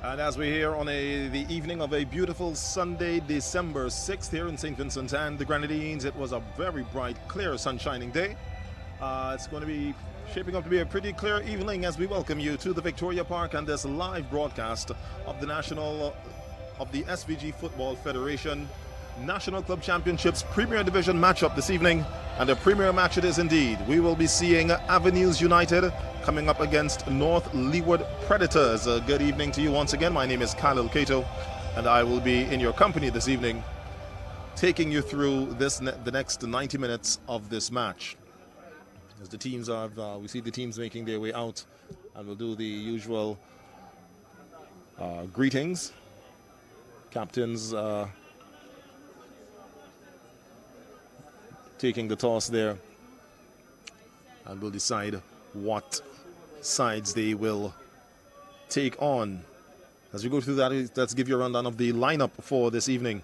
And as we're here on the evening of a beautiful Sunday, December 6th here in St. Vincent and the Grenadines, it was a very bright, clear, sunshining day. It's going to be shaping up to be a pretty clear evening as we welcome you to the Victoria Park and this live broadcast of the SVG Football Federation National Club Championships Premier Division matchup this evening, and a premier match it is indeed. We will be seeing Avenues United coming up against North Leeward Predators. Good evening to you once again. My name is Khalil Cato, and I will be in your company this evening, taking you through the next 90 minutes of this match. As the teams are, we see the teams making their way out, and we'll do the usual greetings. Captains taking the toss there, and we'll decide what sides they will take on. As we go through that, let's give you a rundown of the lineup for this evening.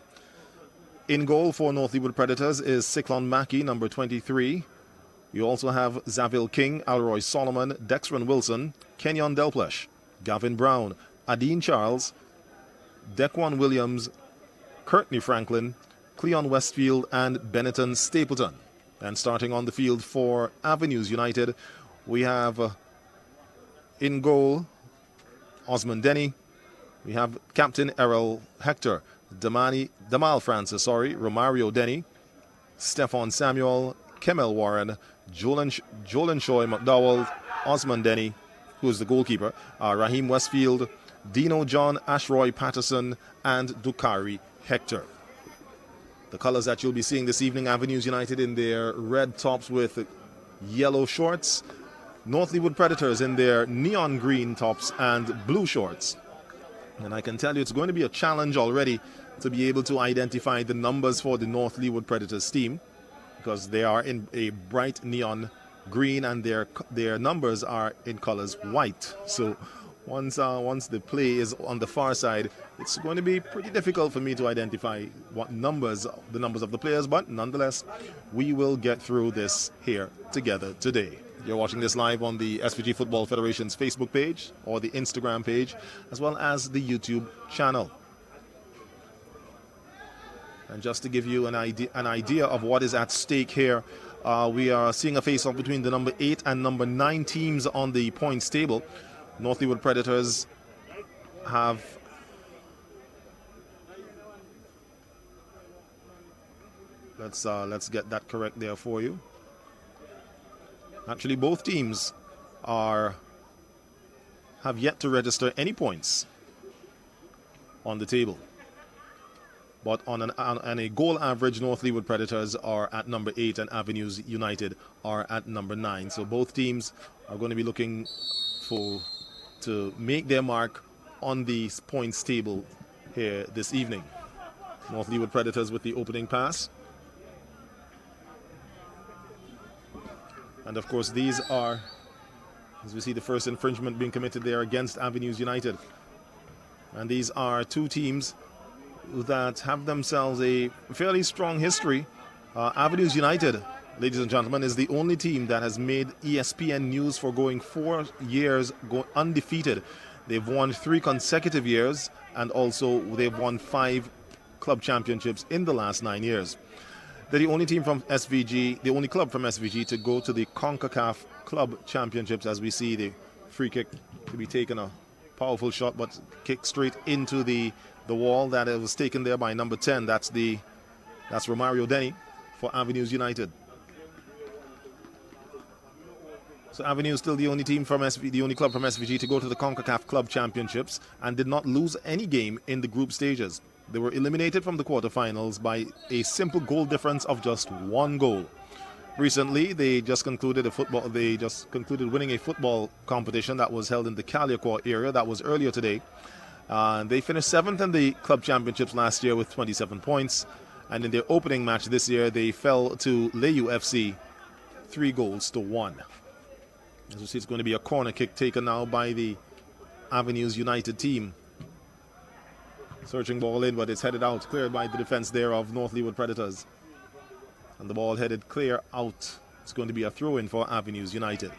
In goal for North Leeward Predators is Cyclone Mackey, number 23. You also have Zavil King, Alroy Solomon, Dexron Wilson, Kenyon Delplesh, Gavin Brown, Adine Charles, Dequan Williams, Courtney Franklin, Cleon Westfield, and Benetton Stapleton. And starting on the field for Avenues United, we have in goal Osman Denny. We have Captain Errol Hector, Damal Francis, Romario Denny, Stefan Samuel, Kemel Warren, Jolan Shoy McDowell, Osman Denny, who is the goalkeeper, Raheem Westfield, Dino John, Ashroy Patterson, and Dukari Hector. The colors that you'll be seeing this evening, Avenues United in their red tops with yellow shorts, North Leeward Predators in their neon green tops and blue shorts. And I can tell you it's going to be a challenge already to be able to identify the numbers for the North Leeward Predators team, because they are in a bright neon green and their numbers are in colors white. So once the play is on the far side, it's going to be pretty difficult for me to identify the numbers of the players, but nonetheless, we will get through this here together today. You're watching this live on the SVG Football Federation's Facebook page or the Instagram page, as well as the YouTube channel. And just to give you an idea of what is at stake here, we are seeing a face-off between the number 8 and number 9 teams on the points table. North Leeward Predators have let's get that correct there for you. Actually, both teams have yet to register any points on the table. But on a goal average, North Leeward Predators are at number 8 and Avenues United are at number 9. So both teams are going to be looking to make their mark on the points table here this evening. North Leeward Predators with the opening pass. And of course, these are, as we see, the first infringement being committed there against Avenues United. And these are two teams that have themselves a fairly strong history. Avenues United, ladies and gentlemen, is the only team that has made ESPN news for going 4 years undefeated. They've won 3 consecutive years, and also they've won 5 club championships in the last 9 years. They're the only team from SVG, the only club from SVG to go to the CONCACAF Club Championships. As we see the free kick to be taken, a powerful shot, but kicked straight into the wall. That it was taken there by number 10. That's Romario Denny for Avenues United. So Avenue is still the only team from the only club from SVG to go to the CONCACAF Club Championships and did not lose any game in the group stages. They were eliminated from the quarterfinals by a simple goal difference of just 1 goal. Recently, they just concluded winning a football competition that was held in the Caliacor area. That was earlier today. They finished 7th in the club championships last year with 27 points. And in their opening match this year, they fell to Leyu FC 3-1. As you see, it's going to be a corner kick taken now by the Avenues United team. Searching ball in, but it's headed out, cleared by the defense there of North Leeward Predators. And the ball headed clear out. It's going to be a throw-in for Avenues United.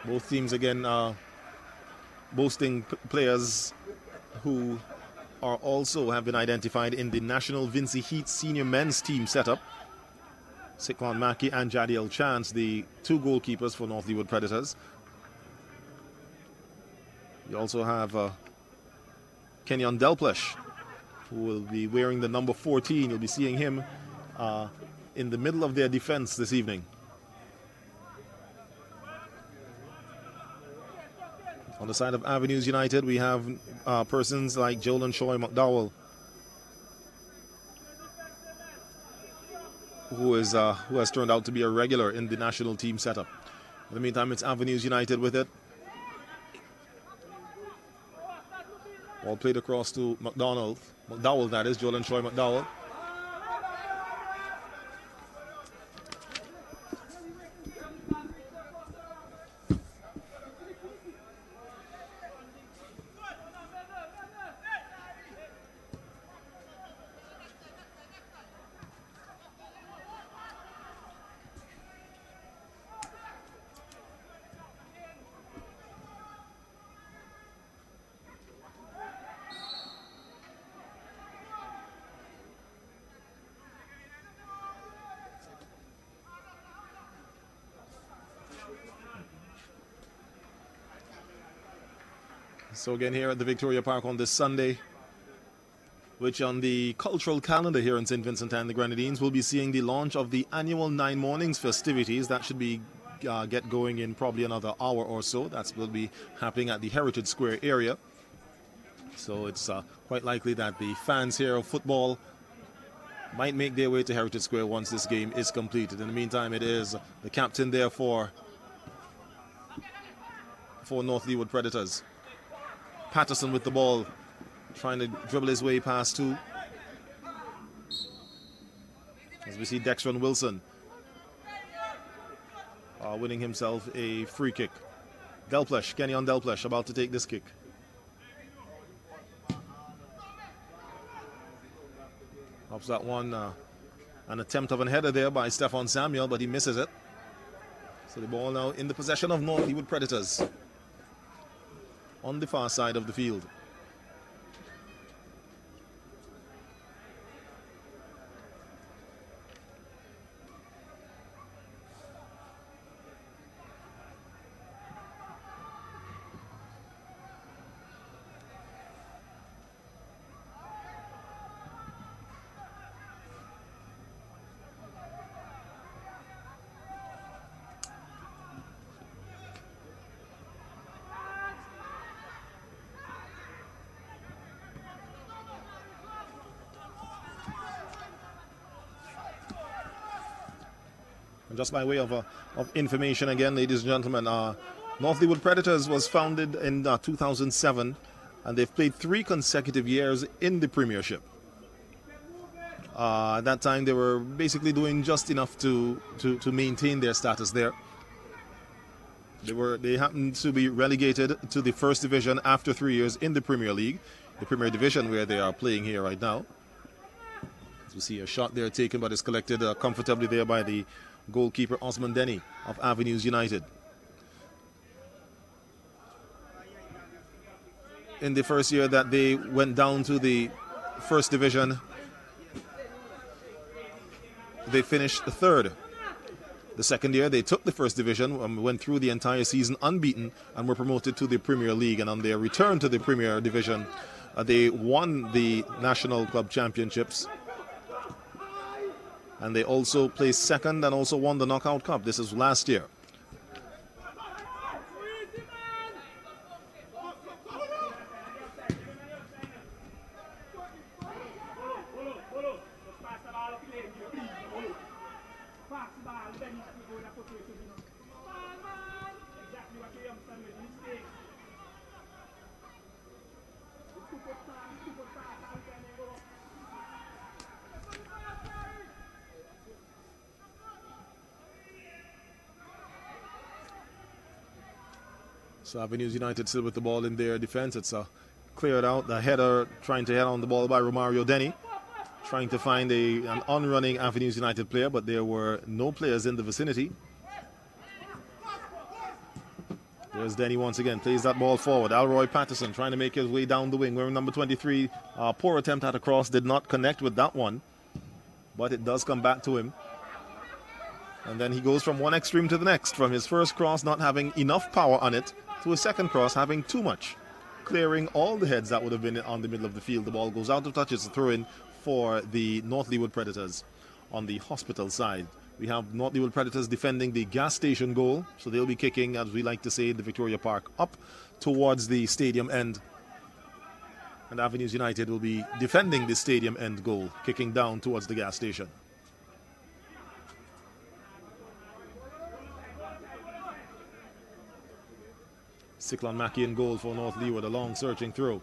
Both teams again boasting players who are also have been identified in the National Vinci Heat Senior Men's Team setup. Sikwan Maki and Jadiel Chance, the two goalkeepers for North Leeward Predators. You also have Kenyon Delplesh, who will be wearing the number 14. You'll be seeing him in the middle of their defense this evening. On the side of Avenues United, we have persons like Jolan Choi McDowell, who has turned out to be a regular in the national team setup. In the meantime, it's Avenues United with it. Ball played across to McDowell, that is, Jolan Choi McDowell. So again here at the Victoria Park on this Sunday, which on the cultural calendar here in St. Vincent and the Grenadines, we'll be seeing the launch of the annual 9 Mornings festivities. That should be get going in probably another hour or so. That will be happening at the Heritage Square area. So it's quite likely that the fans here of football might make their way to Heritage Square once this game is completed. In the meantime, it is the captain there for North Leeward Predators. Patterson with the ball, trying to dribble his way past two. As we see Dexron Wilson winning himself a free kick. Delplesh, Kenyon Delplesh, about to take this kick. Hops that one, an attempt of an header there by Stefan Samuel, but he misses it. So the ball now in the possession of North Leeward Predators on the far side of the field. And just by way of information again, ladies and gentlemen, North Leeward Predators was founded in 2007, and they've played 3 consecutive years in the Premiership. At that time, they were basically doing just enough to maintain their status there. They happened to be relegated to the first division after 3 years in the Premier League, the Premier Division where they are playing here right now. As we see a shot there taken, but it's collected comfortably there by the goalkeeper Osman Denny of Avenues United. In the first year that they went down to the first division, they finished 3rd. The second year they took the first division and went through the entire season unbeaten and were promoted to the Premier League. And on their return to the Premier Division, they won the National Club Championships. And they also placed 2nd and also won the Knockout Cup. This is last year. So Avenues United still with the ball in their defense. It's cleared out. The header trying to head on the ball by Romario Denny. Trying to find an on-running Avenues United player, but there were no players in the vicinity. There's Denny once again, plays that ball forward. Alroy Patterson trying to make his way down the wing. Wearing number 23, poor attempt at a cross, did not connect with that one. But it does come back to him. And then he goes from one extreme to the next. From his first cross not having enough power on it, to his second cross having too much. Clearing all the heads that would have been on the middle of the field. The ball goes out of touch. It's a throw-in for the North Leeward Predators on the hospital side. We have North Leeward Predators defending the gas station goal. So they'll be kicking, as we like to say, the Victoria Park up towards the stadium end. And Avenues United will be defending the stadium end goal, kicking down towards the gas station. Cyclone Mackey in goal for North Leeward, a long searching throw.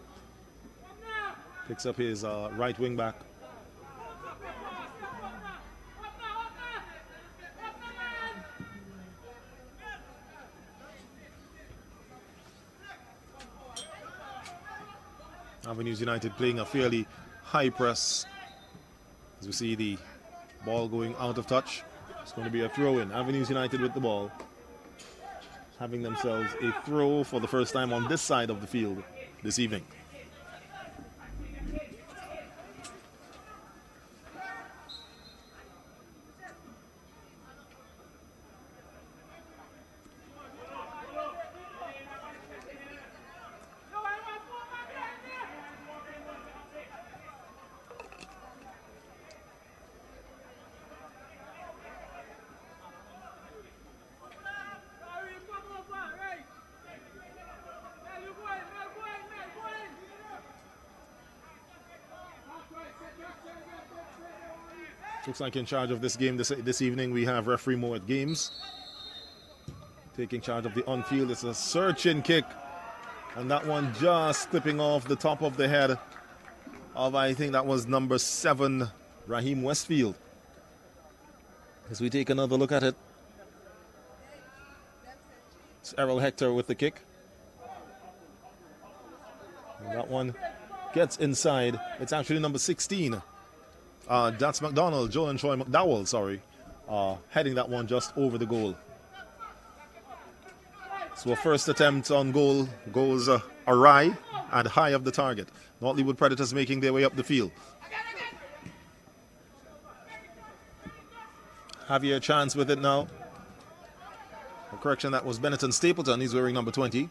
Picks up his right wing back. Avenues United playing a fairly high press. As we see the ball going out of touch. It's going to be a throw-in. Avenues United with the ball. Having themselves a throw for the first time on this side of the field this evening. Looks like in charge of this game this evening we have referee Moet Games taking charge of the on-field. It's a searching kick, and that one just clipping off the top of the head of, I think that was number 7, Raheem Westfield. As we take another look at it, it's Errol Hector with the kick, and that one gets inside. It's actually number 16. That's McDonald, Joel and Troy McDowell, sorry, heading that one just over the goal. So a first attempt on goal goes awry and high of the target. North Leeward Predators making their way up the field. Javier Chance with it now. A correction, that was Benetton Stapleton. He's wearing number 20.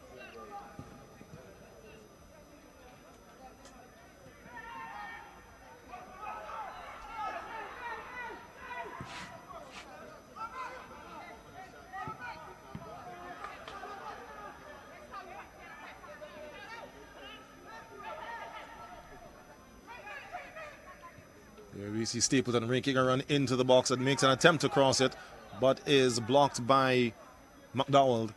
We see Stapleton making a run into the box and makes an attempt to cross it, but is blocked by McDowell.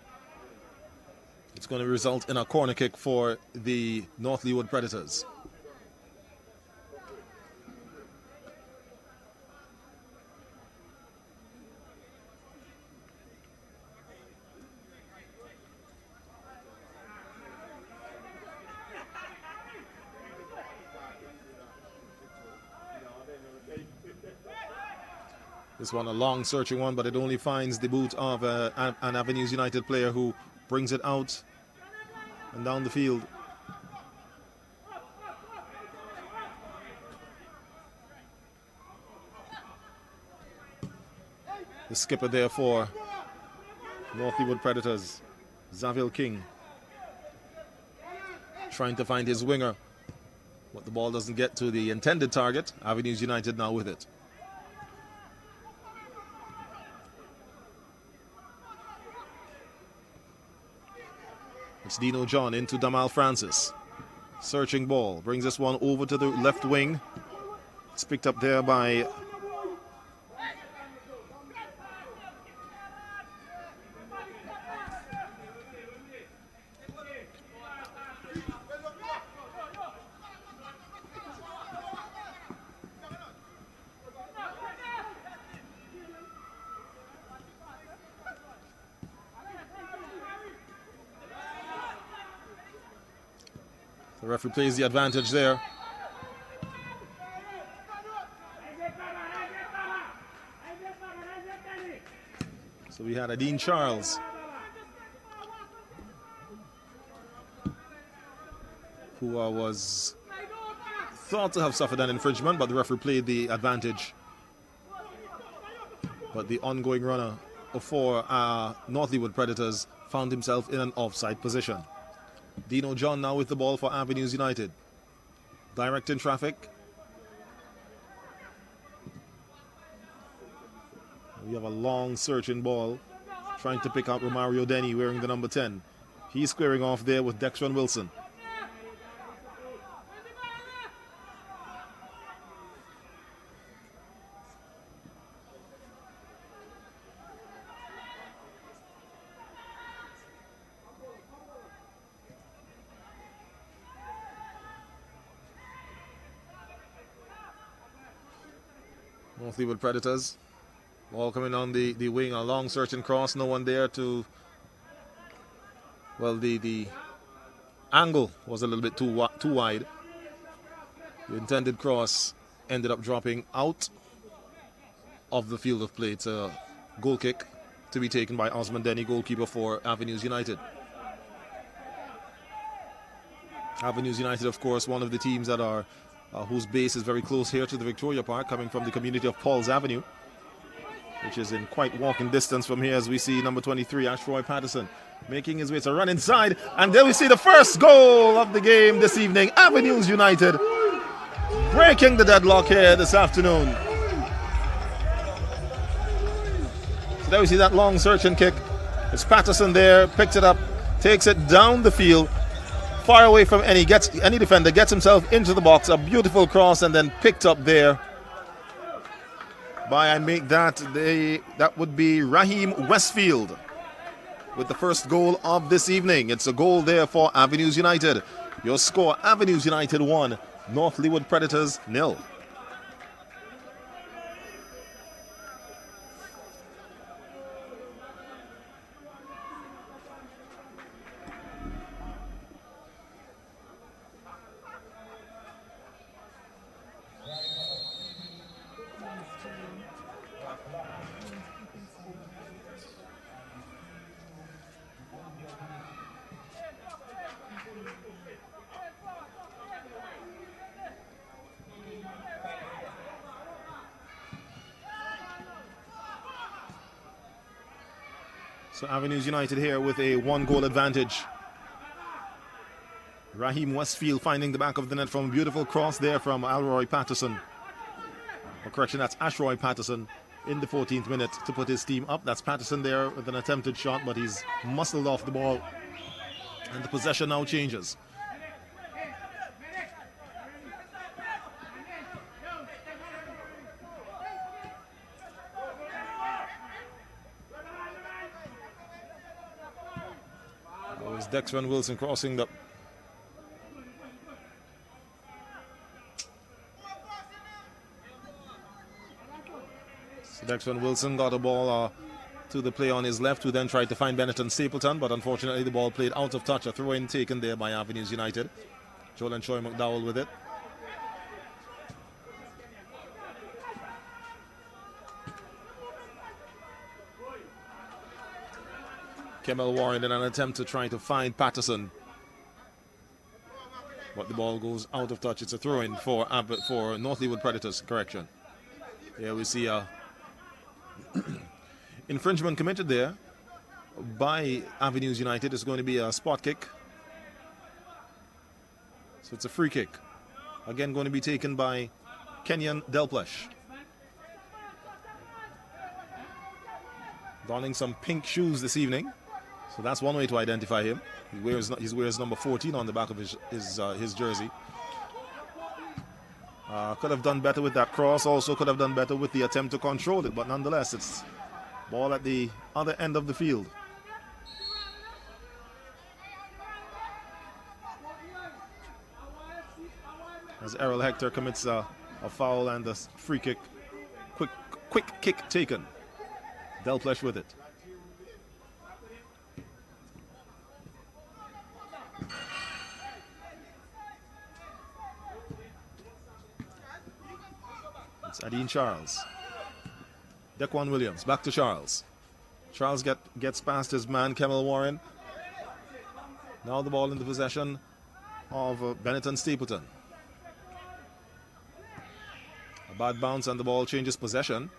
It's going to result in a corner kick for the North Leeward Predators. This one a long searching one, but it only finds the boot of an Avenues United player who brings it out and down the field. The skipper there for North Leeward Predators, Zavil King, trying to find his winger, but the ball doesn't get to the intended target. Avenues United now with it. It's Dino John into Damal Francis. Searching ball. Brings this one over to the left wing. It's picked up there by the referee plays the advantage there. So we had Dean Charles who was thought to have suffered an infringement, but the referee played the advantage. But the ongoing runner for North Leeward Predators found himself in an offside position. Dino John now with the ball for Avenues United. Directing traffic. We have a long searching ball, trying to pick out Romario Denny wearing the number 10. He's squaring off there with Dexron Wilson. North Leeward Predators. Ball coming on the wing, a long searching cross, no one there to, well, the angle was a little bit too wide. The intended cross ended up dropping out of the field of play. It's a goal kick to be taken by Osman Denny, goalkeeper for Avenues United. Avenues United, of course, one of the teams that are whose base is very close here to the Victoria Park, coming from the community of Paul's Avenue, which is in quite walking distance from here, as we see number 23, Ashroy Patterson, making his way to run inside. And there we see the first goal of the game this evening. Avenues United breaking the deadlock here this afternoon. So there we see that long searching kick. It's Patterson there, picked it up, takes it down the field, far away from any defender, gets himself into the box. A beautiful cross and then picked up there by, I make that would be Raheem Westfield with the first goal of this evening. It's a goal there for Avenues United. Your score, Avenues United 1, North Leeward Predators 0. So Avenues United here with a 1-goal advantage. Raheem Westfield finding the back of the net from a beautiful cross there from Alroy Patterson. Or correction, that's Ashroy Patterson in the 14th minute to put his team up. That's Patterson there with an attempted shot, but he's muscled off the ball. And the possession now changes. Dexron Wilson crossing the... So Dexron Wilson got a ball to the play on his left, who then tried to find Benetton Stapleton, but unfortunately the ball played out of touch. A throw-in taken there by Avenues United. Joel and Choi McDowell with it. Kemel Warren in an attempt to try to find Patterson, but the ball goes out of touch. It's a throw-in for North Leeward Predators. Correction. Here we see a infringement committed there by Avenues United. It's going to be a spot kick. So it's a free kick. Again, going to be taken by Kenyon Delplesh. Donning some pink shoes this evening. So that's one way to identify him. He wears number 14 on the back of his jersey. Could have done better with that cross. Also could have done better with the attempt to control it. But nonetheless, it's ball at the other end of the field. As Errol Hector commits a foul and a free kick. Quick kick taken. Delplesh with it. It's Adine Charles. Dequan Williams, back to Charles. Charles gets past his man, Kemel Warren. Now the ball in the possession of Benetton Stapleton. A bad bounce and the ball changes possession.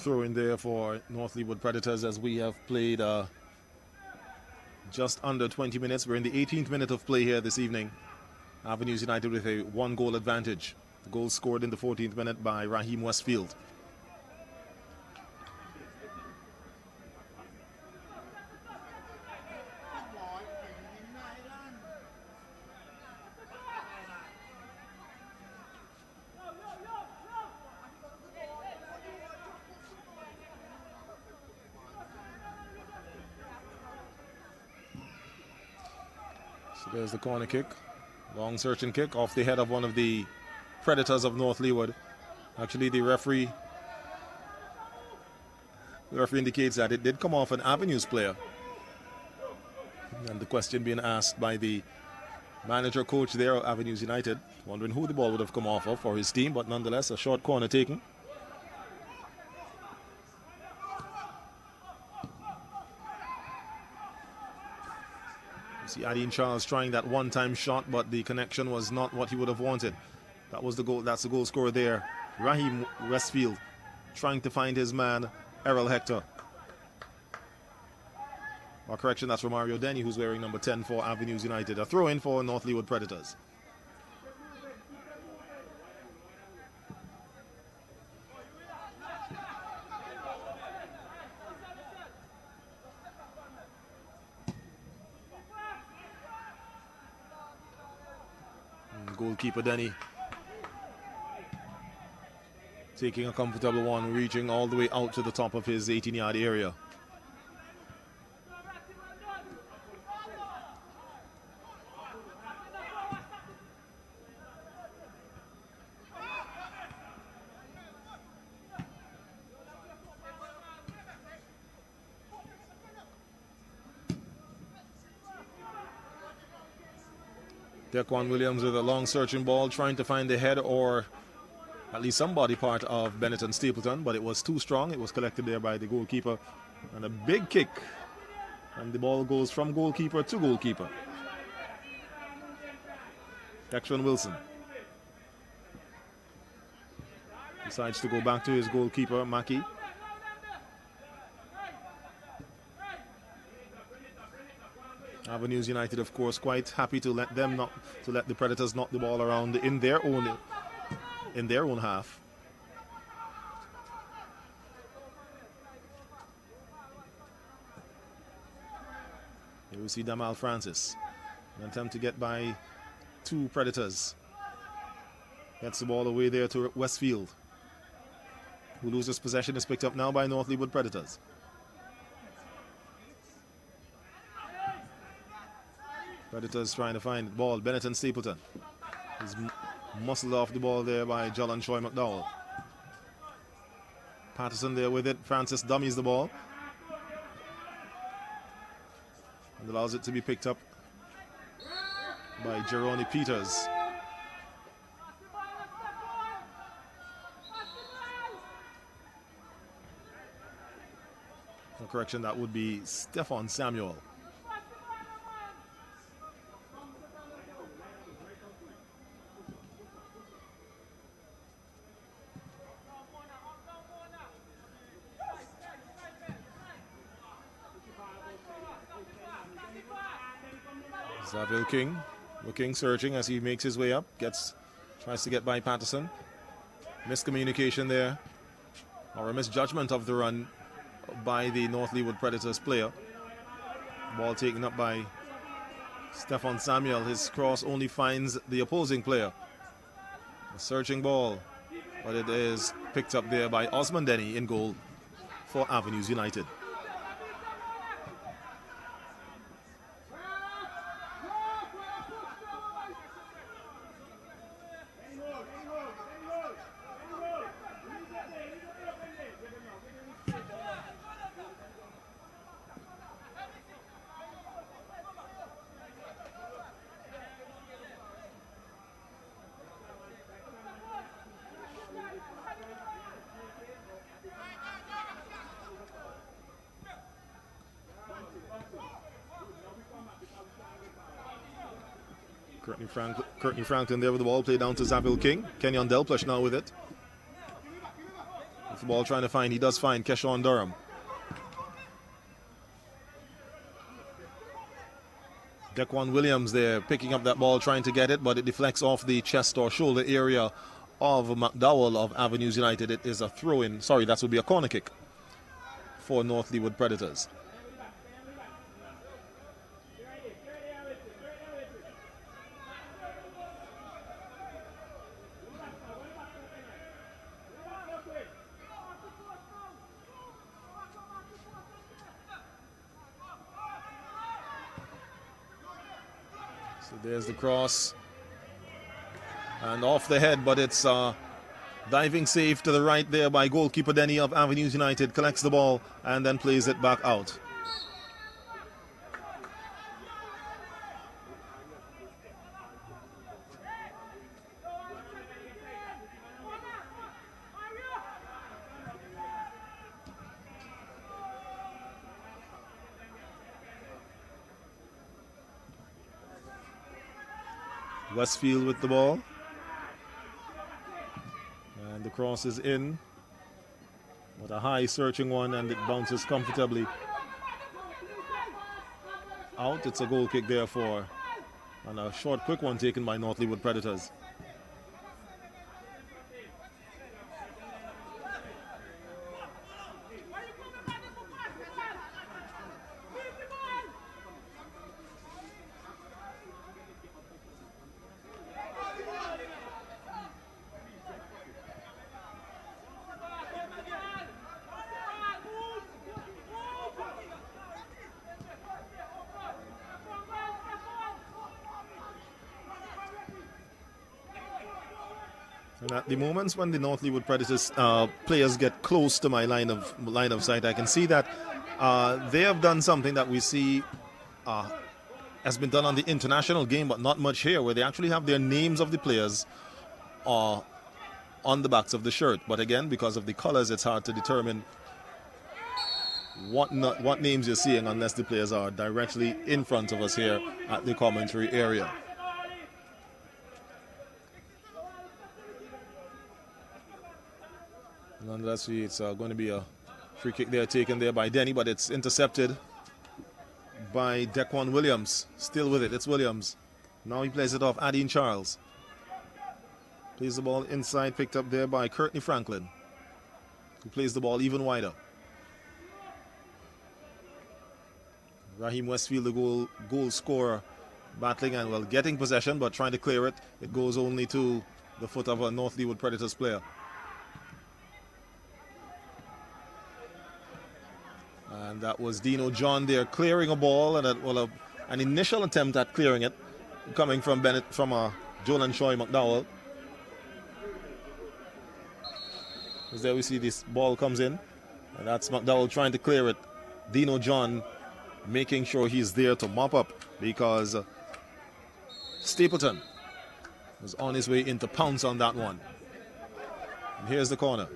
Throw in there for North Leeward Predators as we have played just under 20 minutes. We're in the 18th minute of play here this evening. Avenues United with a 1-goal advantage. The goal scored in the 14th minute by Raheem Westfield. So there's the corner kick. Long searching kick off the head of one of the Predators of North Leeward. Actually, the referee indicates that it did come off an Avenues player. And the question being asked by the manager coach there of Avenues United, wondering who the ball would have come off of for his team, but nonetheless a short corner taken. See Adine Charles trying that one-time shot, but the connection was not what he would have wanted. That was the goal. That's the goal scorer there. Raheem Westfield trying to find his man, Errol Hector. Or correction, that's Romario Denny, who's wearing number 10 for Avenues United. A throw-in for North Leeward Predators. Goalkeeper Denny taking a comfortable one, reaching all the way out to the top of his 18-yard area. Dequan Williams with a long searching ball, trying to find the head or at least some body part of Benetton Stapleton, but it was too strong. It was collected there by the goalkeeper. And a big kick. And the ball goes from goalkeeper to goalkeeper. Dexron Wilson decides to go back to his goalkeeper, Mackey. Avenues United, of course, quite happy to let the Predators knock the ball around in their own half. Here we see Damal Francis, an attempt to get by two Predators. Gets the ball away there to Westfield, who loses possession. Is picked up now by North Leeward Predators. Predators trying to find the ball. Benetton Stapleton is muscled off the ball there by Jolon Choi McDowell. Patterson there with it. Francis dummies the ball and allows it to be picked up by Jeroni Peters. No correction, that would be Stefan Samuel. Zaville King looking, searching as he makes his way up, tries to get by Patterson. Miscommunication there, or a misjudgment of the run by the North Leeward Predators player. Ball taken up by Stefan Samuel. His cross only finds the opposing player. A searching ball, but it is picked up there by Osman Denny in goal for Avenues United. Courtney Franklin there with the ball, played down to Zaville King. Kenyon Delplush now with it. With the ball trying to find, he does find Keshawn Durham. Dequan Williams there picking up that ball, trying to get it, but it deflects off the chest or shoulder area of McDowell of Avenues United. It is a throw-in. Sorry, that would be a corner kick for North Leeward Predators. So there's the cross. And off the head, but it's diving save to the right there by goalkeeper Denny of Avenues United. Collects the ball and then plays it back out. Westfield with the ball. And the cross is in. With a high searching one, and it bounces comfortably out. It's a goal kick there for, and a short quick one taken by North Leeward Predators. And at the moments when the North Leeward Predators players get close to my line of sight, I can see that they have done something that we see has been done on the international game, but not much here, where they actually have their names of the players on the backs of the shirt. But again, because of the colors, it's hard to determine what names you're seeing unless the players are directly in front of us here at the commentary area. Nonetheless, it's going to be a free kick there taken there by Denny, but it's intercepted by Dequan Williams. Still with it, it's Williams. Now he plays it off Adine Charles. Plays the ball inside, picked up there by Courtney Franklin, who plays the ball even wider. Raheem Westfield, the goal scorer, battling and, well, getting possession, but trying to clear it. It goes only to the foot of a North Leeward Predators player. And that was Dino John there clearing a ball, and an initial attempt at clearing it coming from Jolan Choi McDowell. As there we see this ball comes in, and that's McDowell trying to clear it. Dino John making sure he's there to mop up, because Stapleton was on his way in to pounce on that one. And here's the corner.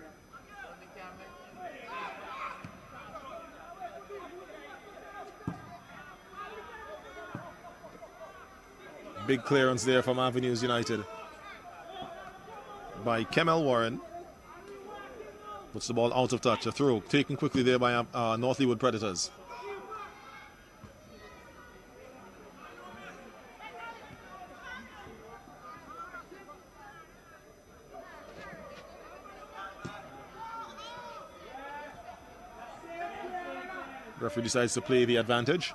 Big clearance there from Avenues United by Kemel Warren. Puts the ball out of touch. A throw taken quickly there by North Leeward Predators. Referee decides to play the advantage.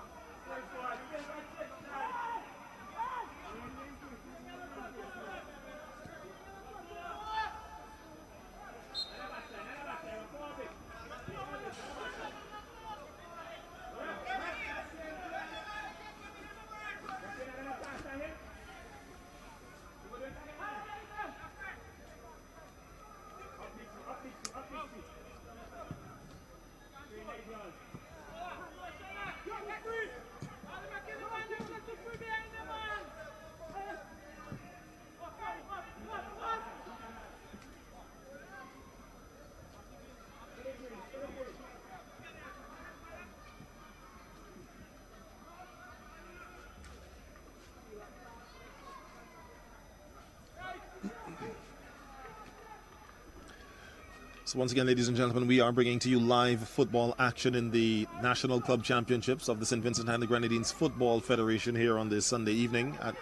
So once again, ladies and gentlemen, we are bringing to you live football action in the National Club Championships of the St. Vincent and the Grenadines Football Federation here on this Sunday evening at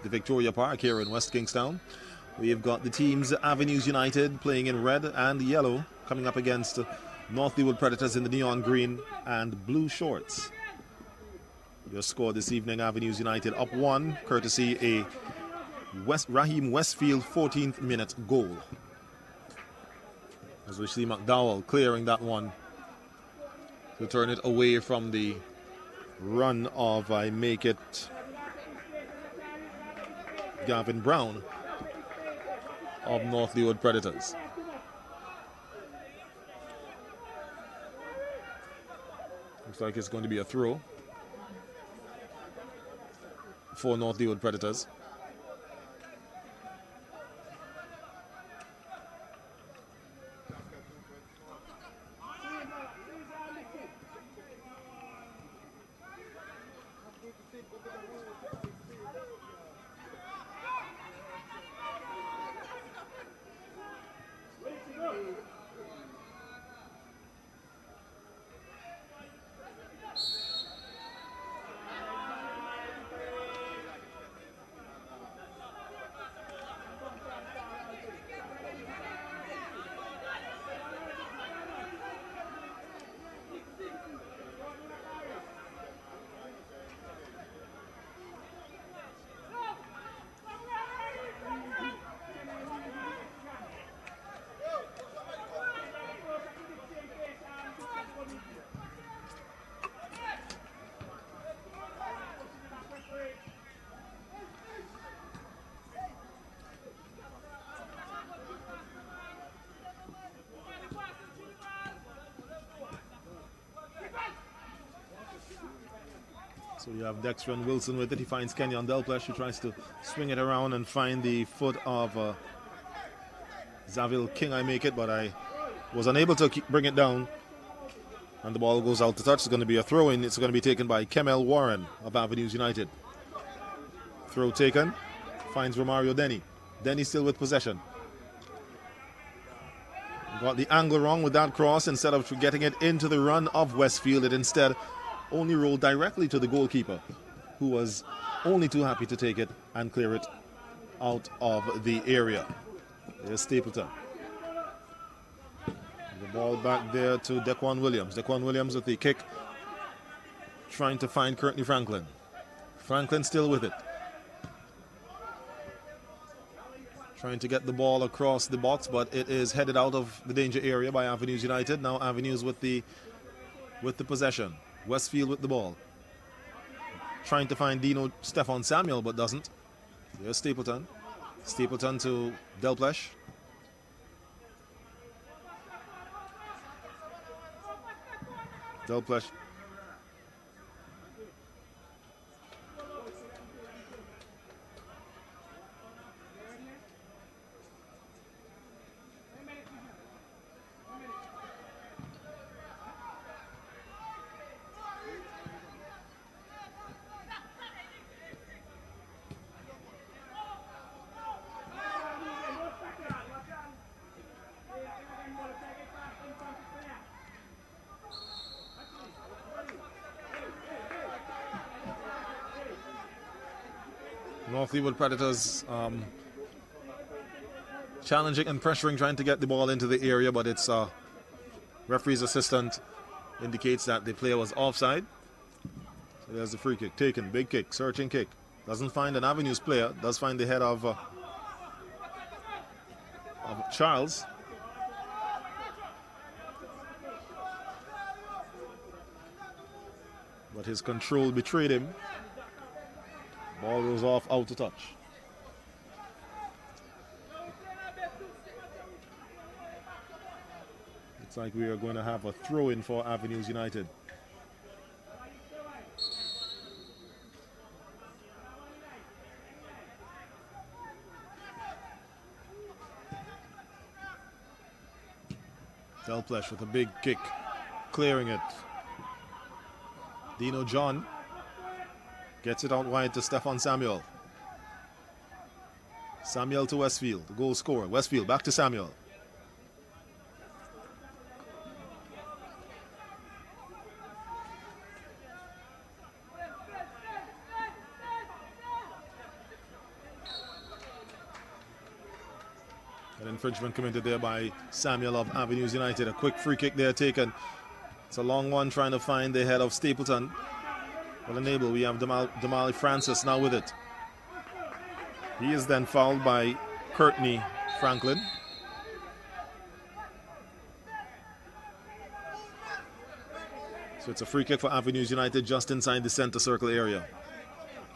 the Victoria Park here in West Kingstown. We have got the teams Avenues United playing in red and yellow, coming up against North Leeward Predators in the neon green and blue shorts. Your score this evening, Avenues United up 1, courtesy a Raheem Westfield 14th minute goal. As we see McDowell clearing that one to turn it away from the run of, I make it, Gavin Brown of North Leeward Predators. Looks like it's going to be a throw for North Leeward Predators. So you have Dexter and Wilson with it. He finds Kenyon Delplesh, who tries to swing it around and find the foot of Zavil King, I make it, but I was unable to bring it down. And the ball goes out to touch. It's going to be a throw-in. It's going to be taken by Kemel Warren of Avenues United. Throw taken. Finds Romario Denny. Denny still with possession. Got the angle wrong with that cross. Instead of getting it into the run of Westfield, it instead only rolled directly to the goalkeeper, who was only too happy to take it and clear it out of the area. There's Stapleton. The ball back there to Dequan Williams. Dequan Williams with the kick, trying to find Courtney Franklin. Franklin still with it. Trying to get the ball across the box, but it is headed out of the danger area by Avenues United. Now Avenues with the possession. Westfield with the ball. Trying to find Dino Stefan Samuel, but doesn't. There's Stapleton. Stapleton to Delplesh. Delplesh. North Leeward Predators challenging and pressuring, trying to get the ball into the area, but it's referee's assistant indicates that the player was offside. So there's the free kick taken, big kick, searching kick. Doesn't find an Avenues player, does find the head of Charles. But his control betrayed him. Ball goes off out to touch. Looks like we are going to have a throw-in for Avenues United. Delplesh with a big kick, clearing it. Dino John gets it out wide to Stefan Samuel. Samuel to Westfield, the goal scorer. Westfield back to Samuel. An infringement committed there by Samuel of Avenues United. A quick free kick there taken. It's a long one trying to find the head of Stapleton. Well enabled. We have Damali Francis now with it. He is then fouled by Courtney Franklin. So it's a free kick for Avenues United just inside the center circle area.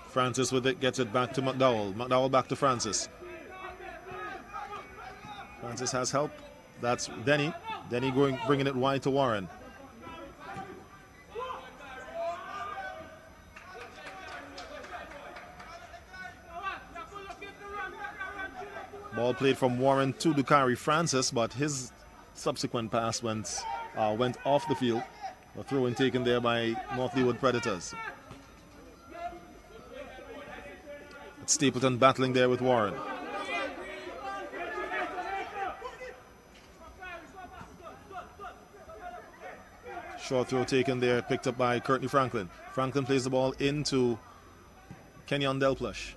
Francis with it, gets it back to McDowell. McDowell back to Francis. Francis has help. That's Denny. Denny bringing it wide to Warren. Ball played from Warren to Dukari Francis, but his subsequent pass went off the field. A throw-in taken there by North Leeward Predators. It's Stapleton battling there with Warren. Short throw taken there, picked up by Courtney Franklin. Franklin plays the ball into Kenyon Delplush.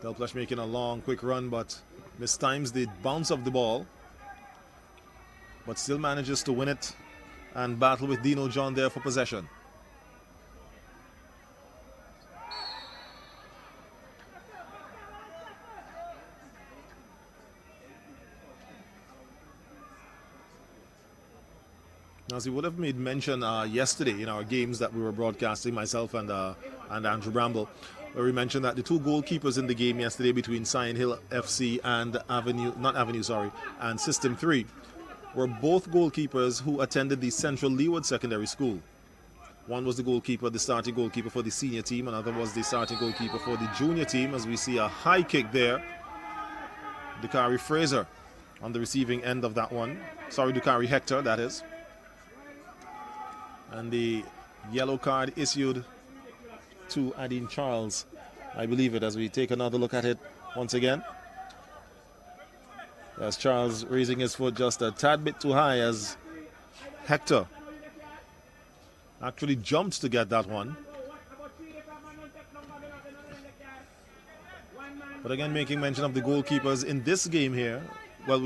Delplush making a long, quick run, but mistimes the bounce of the ball, but still manages to win it and battle with Dino John there for possession. As we would have made mention yesterday in our games that we were broadcasting, myself and Andrew Bramble, where we mentioned that the two goalkeepers in the game yesterday between Sion Hill FC and and System 3 were both goalkeepers who attended the Central Leeward Secondary School. One was the starting goalkeeper for the senior team, another was the starting goalkeeper for the junior team, as we see a high kick there. Dukari Fraser on the receiving end of that one. Sorry, Dukari Hector, that is. And the yellow card issued to Adine Charles, I believe it, as we take another look at it once again. As Charles raising his foot just a tad bit too high as Hector actually jumped to get that one. But again, making mention of the goalkeepers in this game here, well,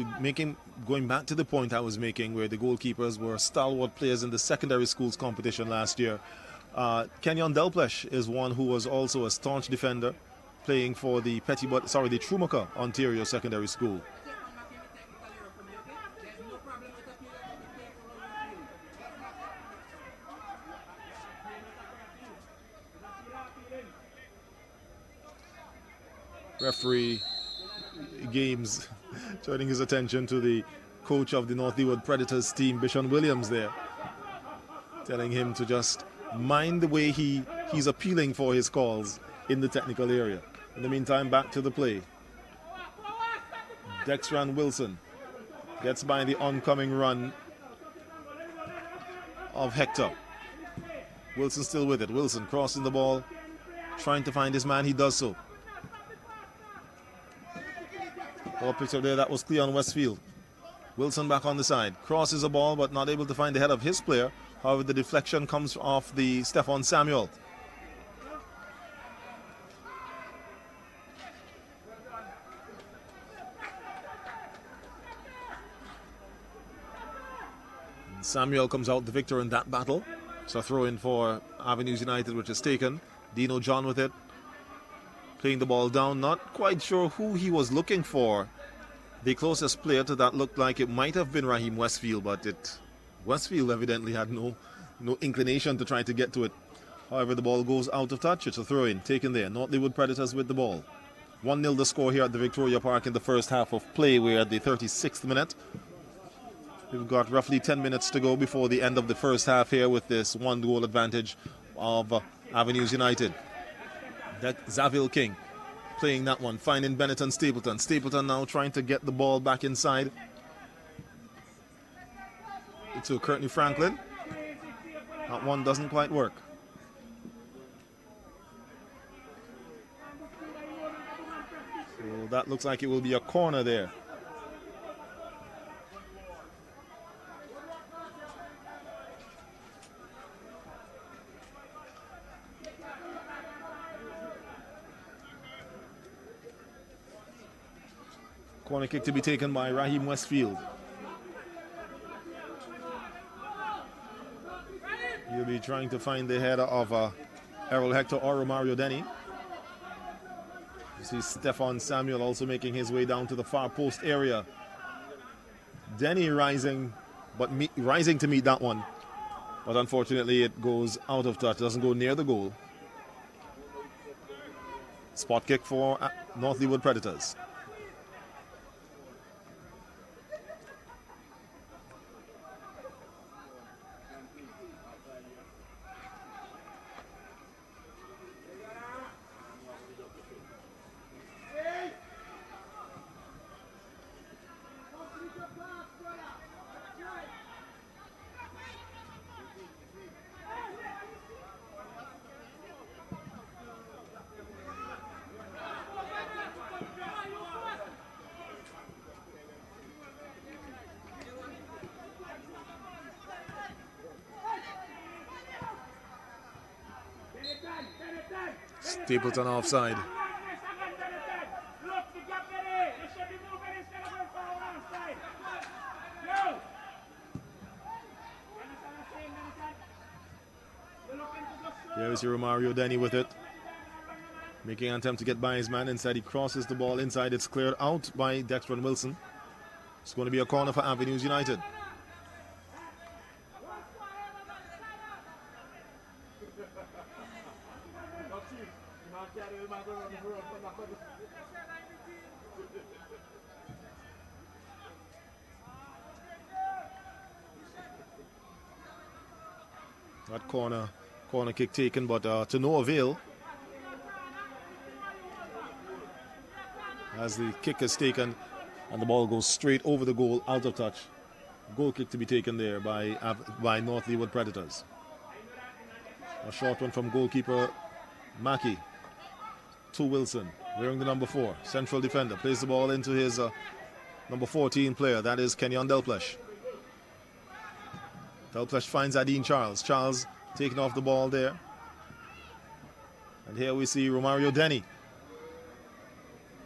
going back to the point I was making where the goalkeepers were stalwart players in the secondary schools competition last year. Kenyon Delplush is one who was also a staunch defender, playing for the Trumaca Ontario Secondary School. Referee Games turning his attention to the coach of the North Leeward Predators team, Bishon Williams, there, telling him to just mind the way he's appealing for his calls in the technical area. In the meantime, back to the play. Dexran Wilson gets by the oncoming run of Hector. Wilson still with it. Wilson crossing the ball, trying to find his man. He does so. Ball picked up there. That was Cleon Westfield. Wilson back on the side. Crosses the ball, but not able to find the head of his player. However, the deflection comes off the Stefan Samuel. And Samuel comes out the victor in that battle. So a throw in for Avenues United, which is taken. Dino John with it. Playing the ball down, not quite sure who he was looking for. The closest player to that looked like it might have been Raheem Westfield, but Westfield evidently had no inclination to try to get to it. However, the ball goes out of touch. It's a throw-in taken there. North Leeward Predators with the ball. 1-0 the score here at the Victoria Park in the first half of play. We're at the 36th minute. We've got roughly 10 minutes to go before the end of the first half here with this 1-goal advantage of Avenues United. Zaville King playing that one, finding Bennett and Stapleton. Stapleton now trying to get the ball back inside to Courtney Franklin. That one doesn't quite work. So that looks like it will be a corner there. Corner kick to be taken by Raheem Westfield. He'll be trying to find the header of Errol Hector or Romario Denny. You see Stefan Samuel also making his way down to the far post area. Denny rising to meet that one. But unfortunately it goes out of touch, doesn't go near the goal. Spot kick for North Leeward Predators. Stapleton offside. There is Romario Denny with it. Making an attempt to get by his man inside. He crosses the ball inside. It's cleared out by Dexter Wilson. It's going to be a corner for Avenues United. That corner kick taken, but to no avail. As the kick is taken and the ball goes straight over the goal, out of touch. Goal kick to be taken there by North Leeward Predators. A short one from goalkeeper Mackey to Wilson, wearing the number 4, central defender. Plays the ball into his number 14 player, that is Kenyon Delplesh. Delplesh finds Adine Charles. Charles taking off the ball there. And here we see Romario Denny,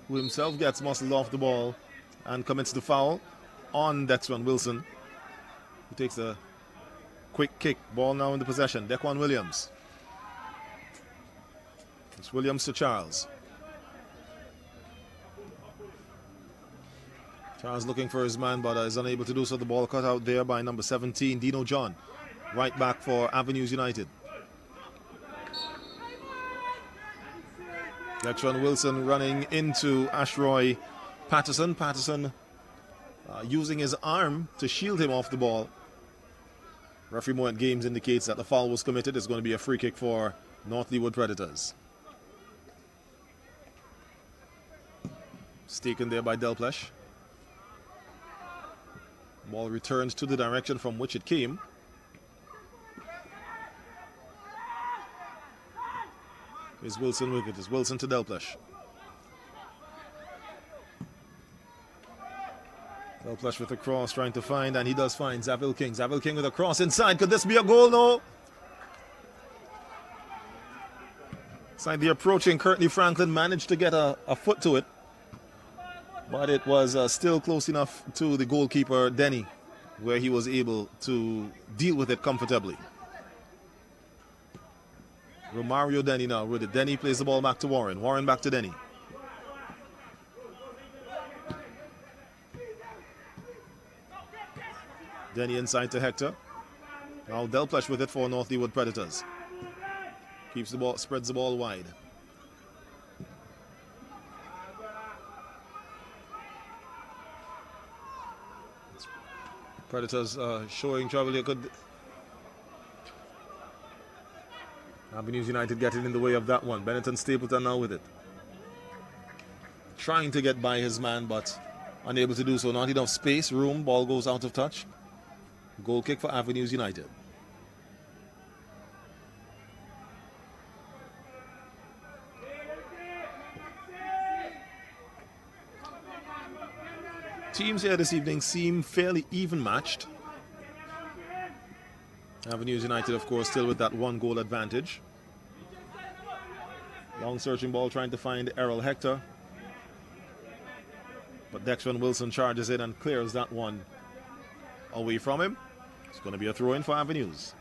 who himself gets muscled off the ball and commits the foul on Dexter Wilson, who takes a quick kick. Ball now in the possession. Dequan Williams. It's Williams to Charles. Charles looking for his man, but is unable to do so. The ball cut out there by number 17, Dino John. Right back for Avenues United. Dexter Wilson running into Ashroy Patterson. Patterson using his arm to shield him off the ball. Referee Moet Games indicates that the foul was committed. It's going to be a free kick for North Leeward Predators. It's taken there by Delplesh. Ball returns to the direction from which it came. Is Wilson with it? Is Wilson to Delplesh. Delplesh with a cross, trying to find, and he does find Zavil King. Zavil King with a cross inside. Could this be a goal? No. Inside the approaching Courtney Franklin managed to get a foot to it, but it was still close enough to the goalkeeper Denny, where he was able to deal with it comfortably. Romario Denny now with it. Denny plays the ball back to Warren. Warren back to Denny. Denny inside to Hector. Now Delplesh with it for North Leeward Predators. Keeps the ball, spreads the ball wide. Predators showing trouble here. Could Avenues United getting in the way of that one. Benetton Stapleton now with it. Trying to get by his man, but unable to do so. Not enough space, room. Ball goes out of touch. Goal kick for Avenues United. Teams here this evening seem fairly even matched. Avenues United, of course, still with that 1-goal advantage. Long searching ball trying to find Errol Hector. But Dexter Wilson charges in and clears that one away from him. It's going to be a throw in for Avenues.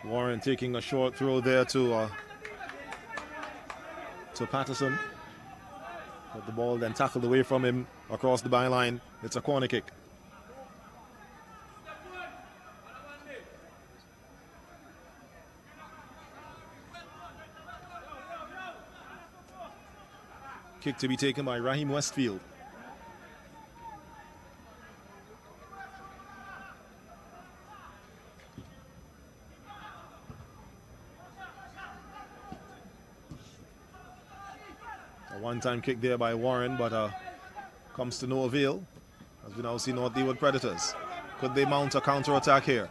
Warren taking a short throw there to Patterson. But the ball then tackled away from him across the byline. It's a corner kick. Kick to be taken by Raheem Westfield. A one-time kick there by Warren, but comes to no avail as we now see North Leeward Predators. Could they mount a counter-attack here?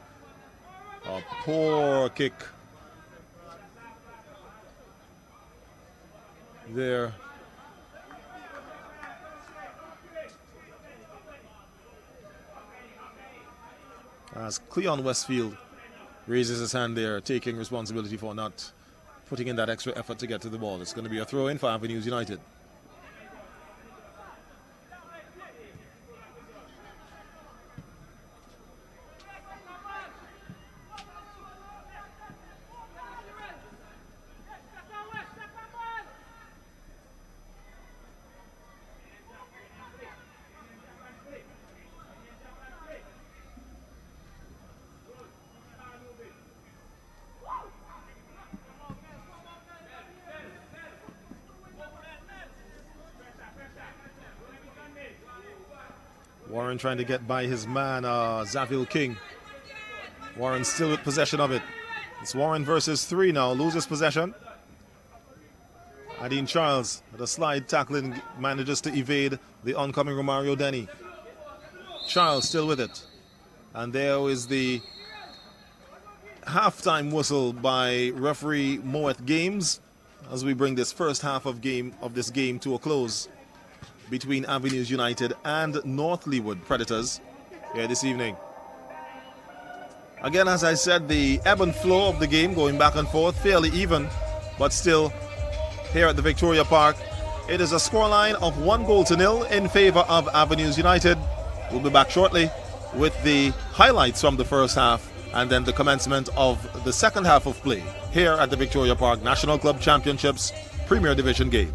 A poor kick there. As Cleon Westfield raises his hand there, taking responsibility for not putting in that extra effort to get to the ball. It's going to be a throw-in for Avenues United. Warren trying to get by his man, Zavil King. Warren still with possession of it. It's Warren versus 3 now. Loses possession. Adine Charles with a slide tackling manages to evade the oncoming Romario Denny. Charles still with it. And there is the halftime whistle by referee Moet Games as we bring this first half of this game to a close between Avenues United and North Leeward Predators here this evening. Again, as I said, the ebb and flow of the game going back and forth, fairly even, but still here at the Victoria Park, it is a scoreline of 1-0 in favor of Avenues United. We'll be back shortly with the highlights from the first half and then the commencement of the second half of play here at the Victoria Park National Club Championships Premier Division game.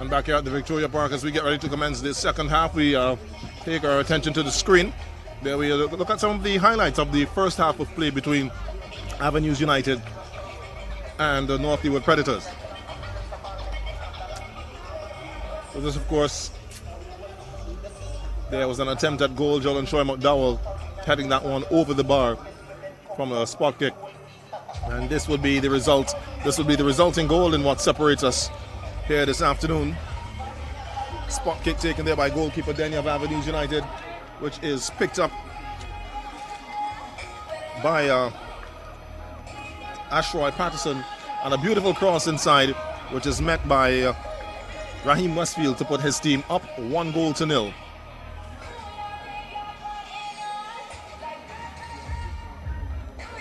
And back here at the Victoria Park, as we get ready to commence the second half, we take our attention to the screen. There we look at some of the highlights of the first half of play between Avenues United and the North Leeward Predators. So this, of course, there was an attempt at goal. Jolon Troy McDowell heading that one over the bar from a spot kick. And this would be the result. This would be the resulting goal in what separates us here this afternoon. Spot kick taken there by goalkeeper Denny of Avenues United, which is picked up by Ashroy Patterson, and a beautiful cross inside, which is met by Raheem Westfield to put his team up 1-0.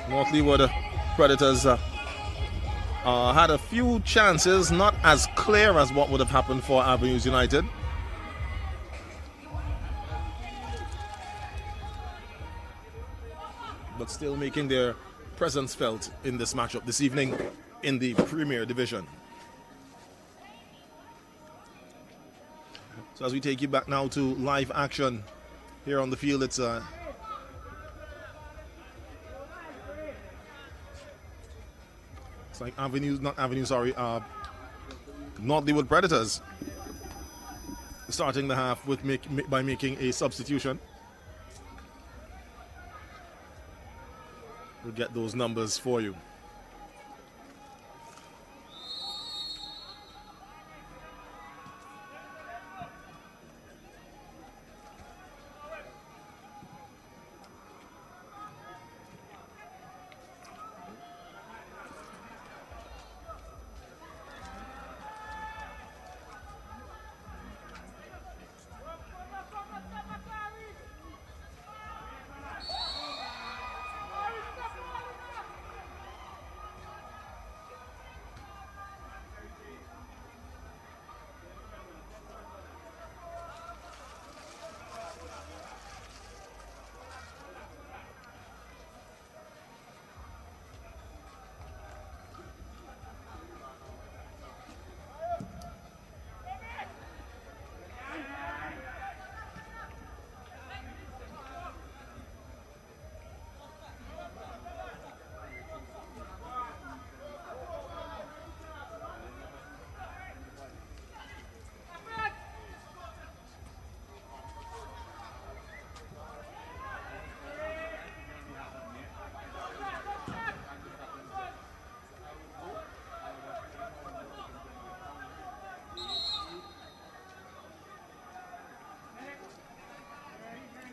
North Leeward Predators had a few chances, not as clear as what would have happened for Avenues United. But still making their presence felt in this matchup this evening in the Premier Division. So as we take you back now to live action here on the field, it's like North Leeward Predators starting the half with by making a substitution. We'll get those numbers for you.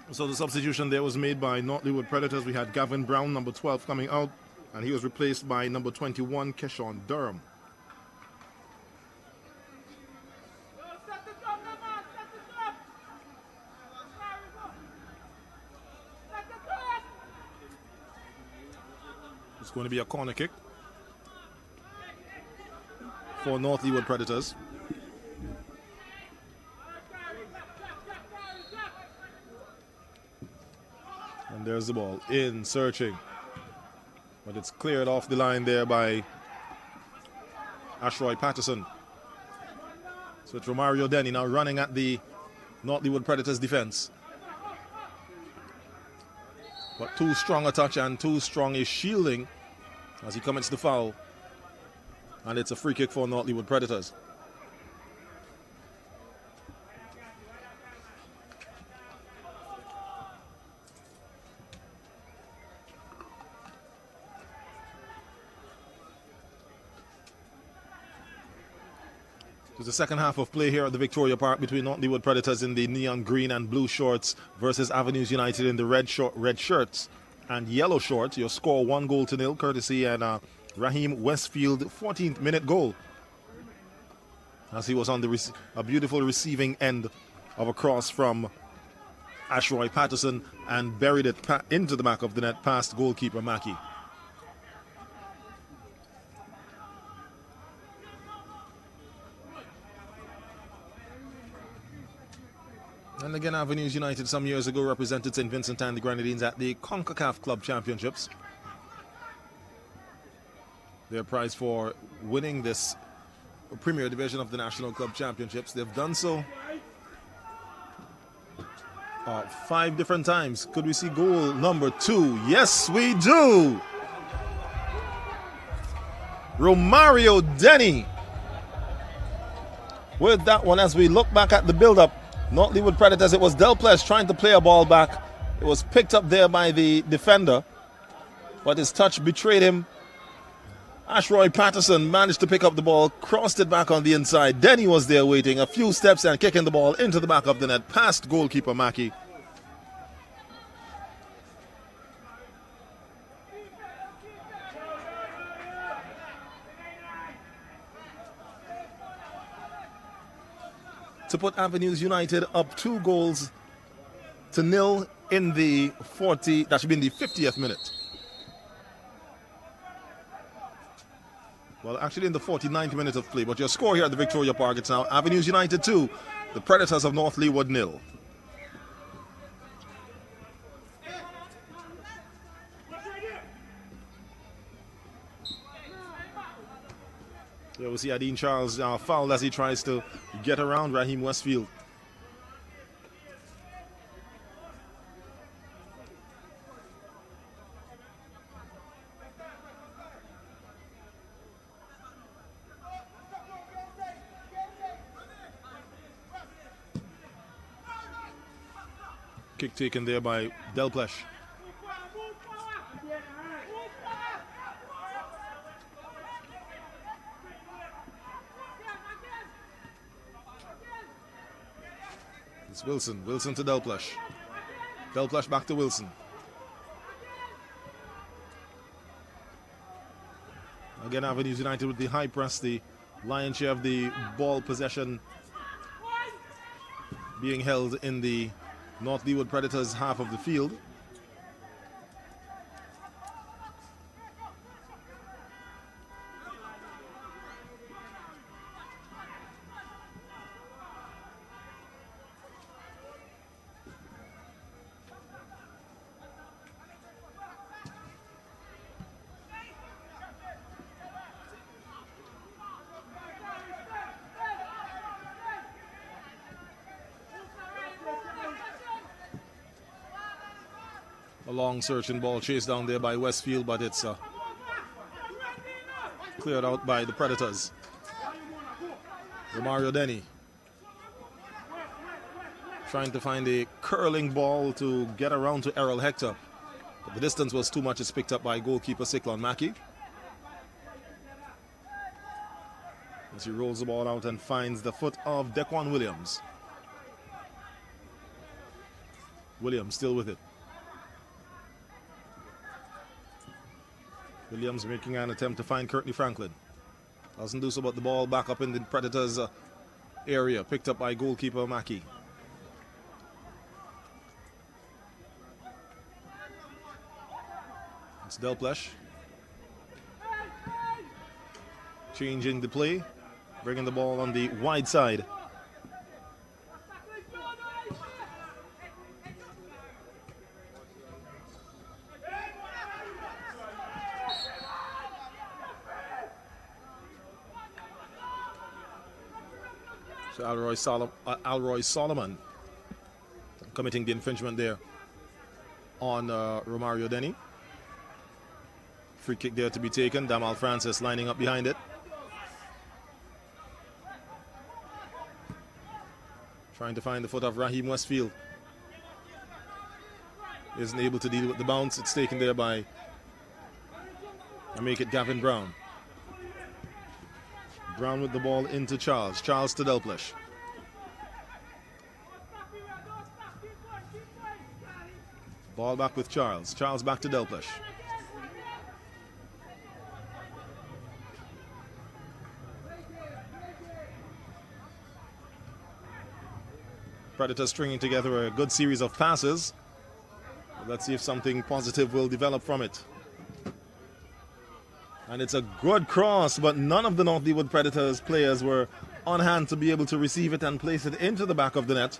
So the substitution there was made by North Leeward Predators. We had Gavin Brown, number 12, coming out, and he was replaced by number 21, Keshawn Durham. It's going to be a corner kick for North Leeward Predators. And there's the ball in, searching. But it's cleared off the line there by Ashroy Patterson. So it's Romario Denny now running at the North Leeward Predators defense. But too strong a touch and too strong a shielding as he commits the foul. And it's a free kick for North Leeward Predators. It's the second half of play here at the Victoria Park between North Leeward Predators in the neon green and blue shorts versus Avenues United in the red shirts and yellow shorts. Your score 1-0, courtesy and Raheem Westfield 14th minute goal, as he was on a beautiful receiving end of a cross from Ashroy Patterson and buried it into the back of the net past goalkeeper Mackey. And again, Avenues United some years ago represented St. Vincent and the Grenadines at the CONCACAF Club Championships. Their prize for winning this Premier Division of the National Club Championships. They've done so 5 different times. Could we see goal number 2? Yes, we do. Romario Denny with that one. As we look back at the build-up, not LEEWARD Predators, it was Delples trying to play a ball back. It was picked up there by the defender, but his touch betrayed him. Ashroy Patterson managed to pick up the ball, crossed it back on the inside. Denny was there waiting, a few steps and kicking the ball into the back of the net, past goalkeeper Mackey. To put Avenues United up 2-0 in the 50th minute. Well, actually in the 49th minute of play, but your score here at the Victoria Park, it's now Avenues United 2, the Predators of North LEEWARD 0. Here we see Adine Charles fouled as he tries to get around Raheem Westfield. Kick taken there by Delples. It's Wilson. Wilson to Delples. Delples back to Wilson. Again, Avenues United with the high press, the lion's share of the ball possession being held in the North LEEWARD Predators half of the field. A long searching ball chased down there by Westfield, but it's cleared out by the Predators. Romario Denny trying to find a curling ball to get around to Errol Hector, but the distance was too much. It's picked up by goalkeeper Cyclone Mackey as he rolls the ball out and finds the foot of Dequan Williams. Williams still with it. Williams making an attempt to find Courtney Franklin. Doesn't do so, but the ball back up in the Predators' area, picked up by goalkeeper Mackey. It's Delples. Changing the play, bringing the ball on the wide side. So Alroy Solomon committing the infringement there on Romario Denny. Free kick there to be taken. Damal Francis lining up behind it. Trying to find the foot of Raheem Westfield. Isn't able to deal with the bounce. It's taken there by, I make it Gavin Brown. Brown with the ball into Charles. Charles to Delples. Ball back with Charles. Charles back to Delples. Predators stringing together a good series of passes. Let's see if something positive will develop from it. And it's a good cross, but none of the North LEEWARD Predators players were on hand to be able to receive it and place it into the back of the net.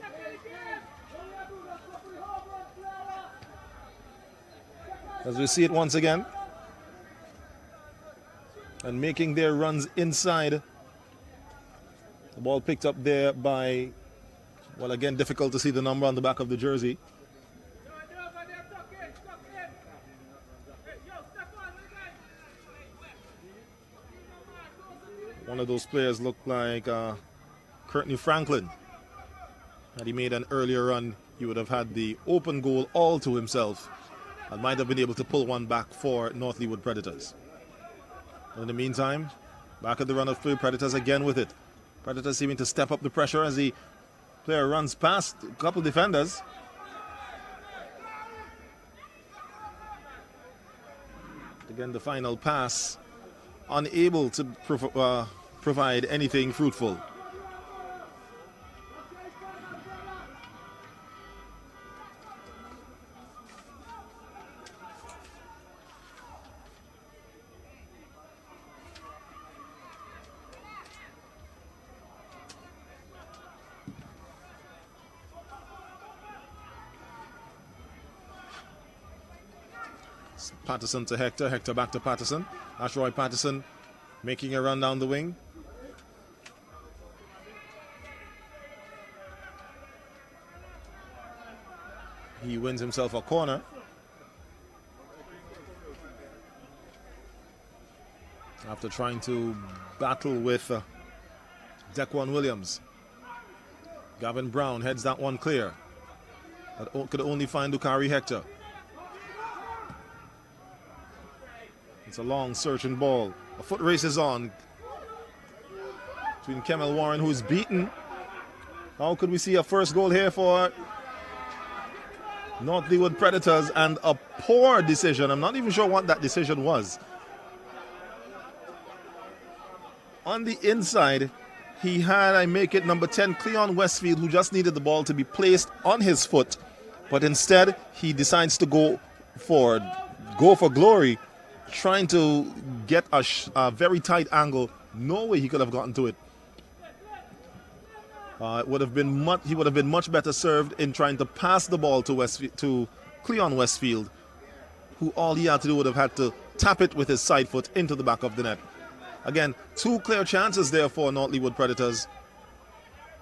As we see it once again. And making their runs inside The ball picked up there by, well, again, difficult to see the number on the back of the jersey. One of those players looked like Courtney Franklin. Had he made an earlier run, he would have had the open goal all to himself and might have been able to pull one back for North Leeward Predators. In the meantime, back at the run of play, Predators again with it. Predators seeming to step up the pressure as the player runs past a couple defenders. Again, the final pass, unable to provide anything fruitful. Patterson to Hector, Hector back to Patterson. Ashroy Patterson making a run down the wing. He wins himself a corner. After trying to battle with Dequan Williams. Gavin Brown heads that one clear. But could only find Ukari Hector. It's a long searching ball. A foot race is on between Kemel Warren, who's beaten. How could we see a first goal here for North Leeward Predators, and a poor decision? I'm not even sure what that decision was. On the inside, he had, I make it, number 10, Cleon Westfield, who just needed the ball to be placed on his foot. But instead, he decides to go for glory, trying to get a very tight angle. No way he could have gotten to it. It would have been he would have been much better served in trying to pass the ball to Cleon Westfield, who all he had to do would have had to tap it with his side foot into the back of the net. Again, two clear chances there for North Leeward Predators.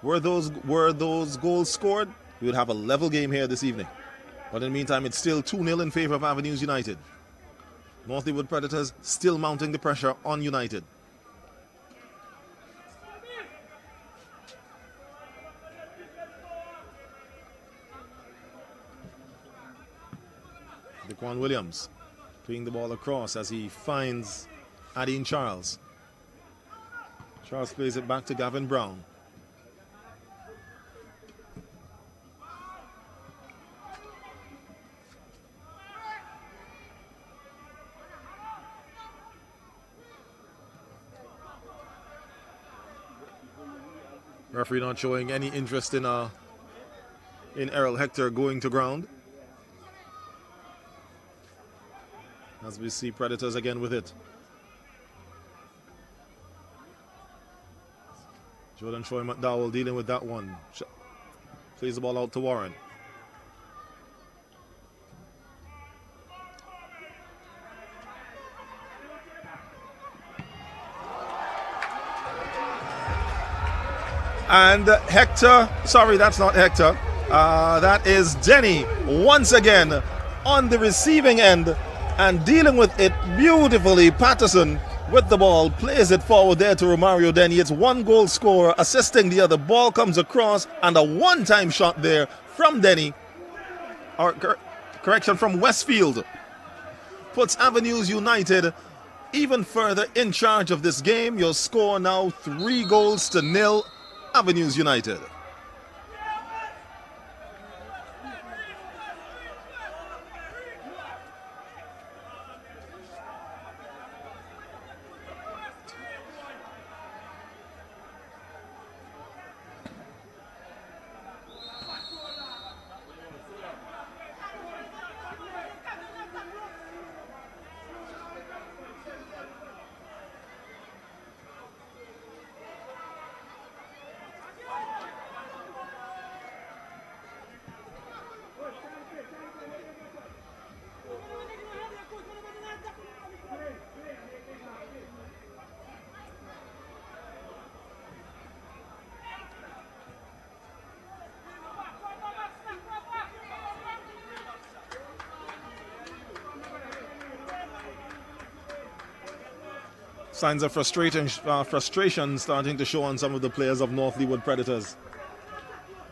Were those goals scored, we would have a level game here this evening. But in the meantime, it's still 2-0 in favor of Avenues United. North Leeward Predators still mounting the pressure on United. Dequan Williams playing the ball across as he finds Adine Charles. Charles plays it back to Gavin Brown. Referee not showing any interest in Errol Hector going to ground. As we see Predators again with it. Jordan Troy McDowell dealing with that one. Plays the ball out to Warren. And Hector, sorry, that's not Hector. That is Denny once again on the receiving end and dealing with it beautifully. Patterson with the ball plays it forward there to Romario Denny. It's one goal scorer assisting the other. Ball comes across and a one-time shot there from Denny. Or correction, from Westfield. Puts Avenues United even further in charge of this game. Your score now 3-0 Avenues United. Signs of frustration starting to show on some of the players of North Leeward Predators.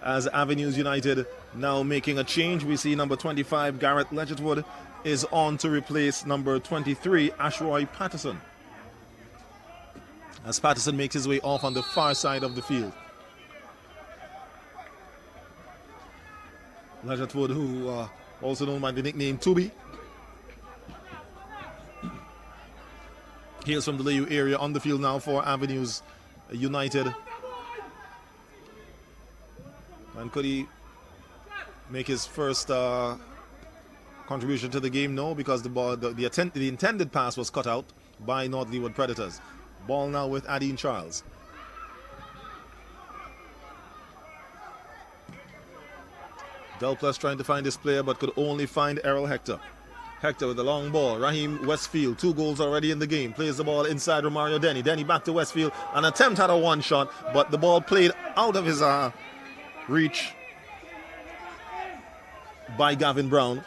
As Avenues United now making a change, we see number 25, Garrett Ledgetwood, is on to replace number 23, Ashroy Patterson. As Patterson makes his way off on the far side of the field. Ledgetwood, who also known by the nickname Tubi, hails from the Layou area, on the field now for Avenues United. And could he make his first contribution to the game? No, because the ball, the intended pass was cut out by North Leeward Predators. Ball now with Adine Charles. Delplus trying to find this player, but could only find Errol Hector. Hector with the long ball. Raheem Westfield, 2 goals already in the game. Plays the ball inside Romario Denny. Denny back to Westfield. An attempt at a one shot, but the ball played out of his reach by Gavin Brown.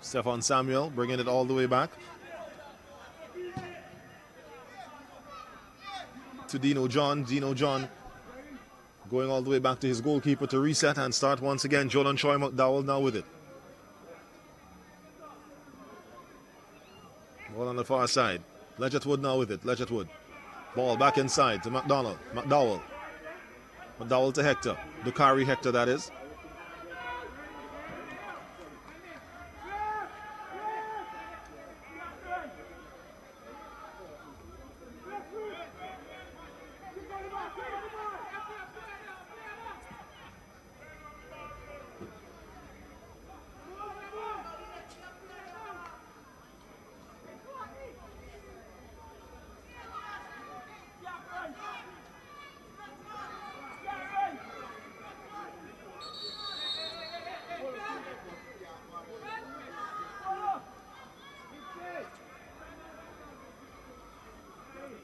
Stefan Samuel bringing it all the way back to Dino John. Dino John going all the way back to his goalkeeper to reset and start once again. Jordan Choi McDowell now with it. Ball on the far side. Ledgetwood now with it. Ledgetwood. Ball back inside to McDowell. McDowell to Hector. Dukari Hector, that is.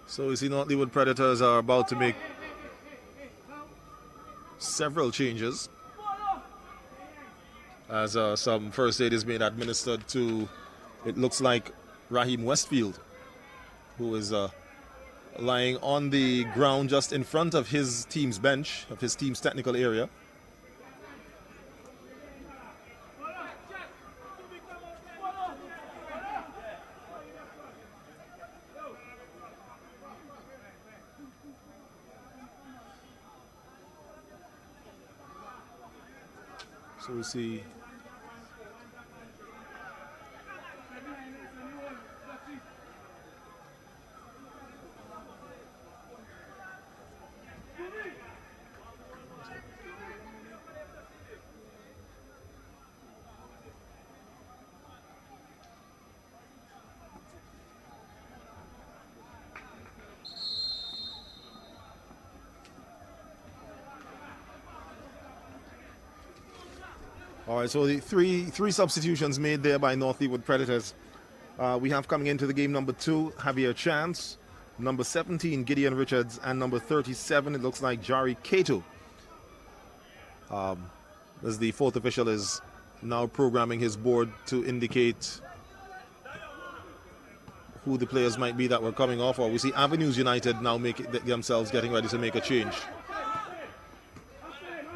So we see North Leeward Predators are about to make several changes as some first aid is being administered to, it looks like, Raheem Westfield, who is lying on the ground just in front of his team's bench, of his team's technical area. So we see all right, so the three substitutions made there by North Leeward Predators. We have coming into the game number 2, Javier Chance, number 17, Gideon Richards, and number 37, it looks like Jari Kato. As the 4th official is now programming his board to indicate who the players might be that were coming off. Or we see Avenues United now themselves getting ready to make a change.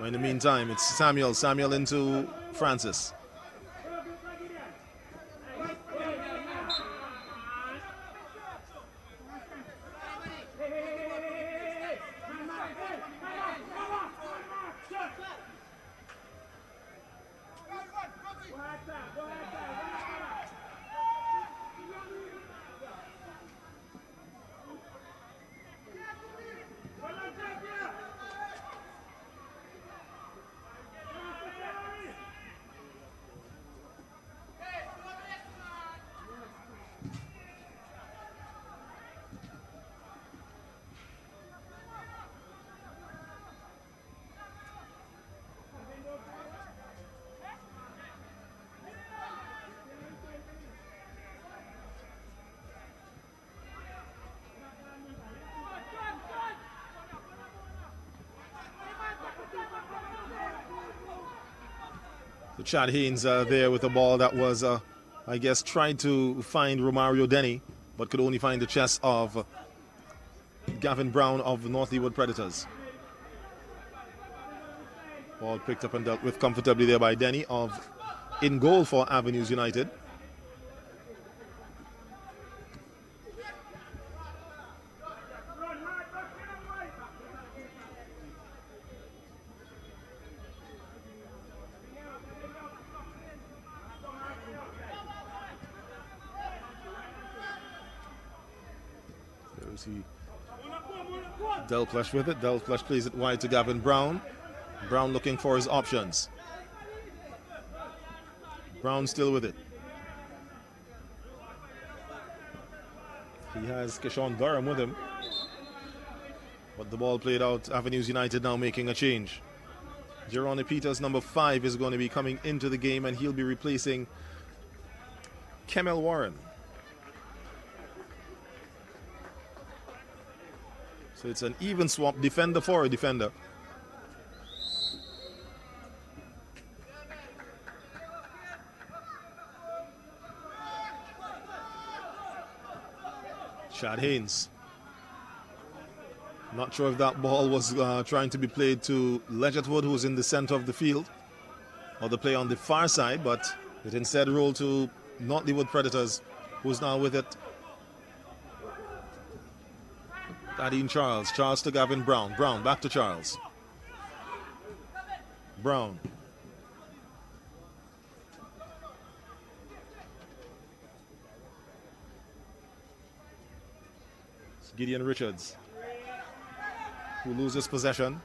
In the meantime, it's Samuel into Francis. So Chad Haynes there with a ball that was I guess, tried to find Romario Denny, but could only find the chest of Gavin Brown of North Leeward Predators. Ball picked up and dealt with comfortably there by Denny in goal for Avenues United. Delplesh with it. Delplesh plays it wide to Gavin Brown. Brown looking for his options. Brown still with it. He has Kishon Durham with him. But the ball played out. Avenues United now making a change. Jerome Peters, number 5, is going to be coming into the game, and he'll be replacing Kemel Warren. So it's an even swap, defender for a defender. Chad Haynes. Not sure if that ball was trying to be played to Ledgerwood, who was in the center of the field, or the play on the far side, but it instead rolled to North Leeward Predators, who's now with it. Adine Charles. Charles to Gavin Brown. Brown back to Charles. Brown. It's Gideon Richards, who loses possession.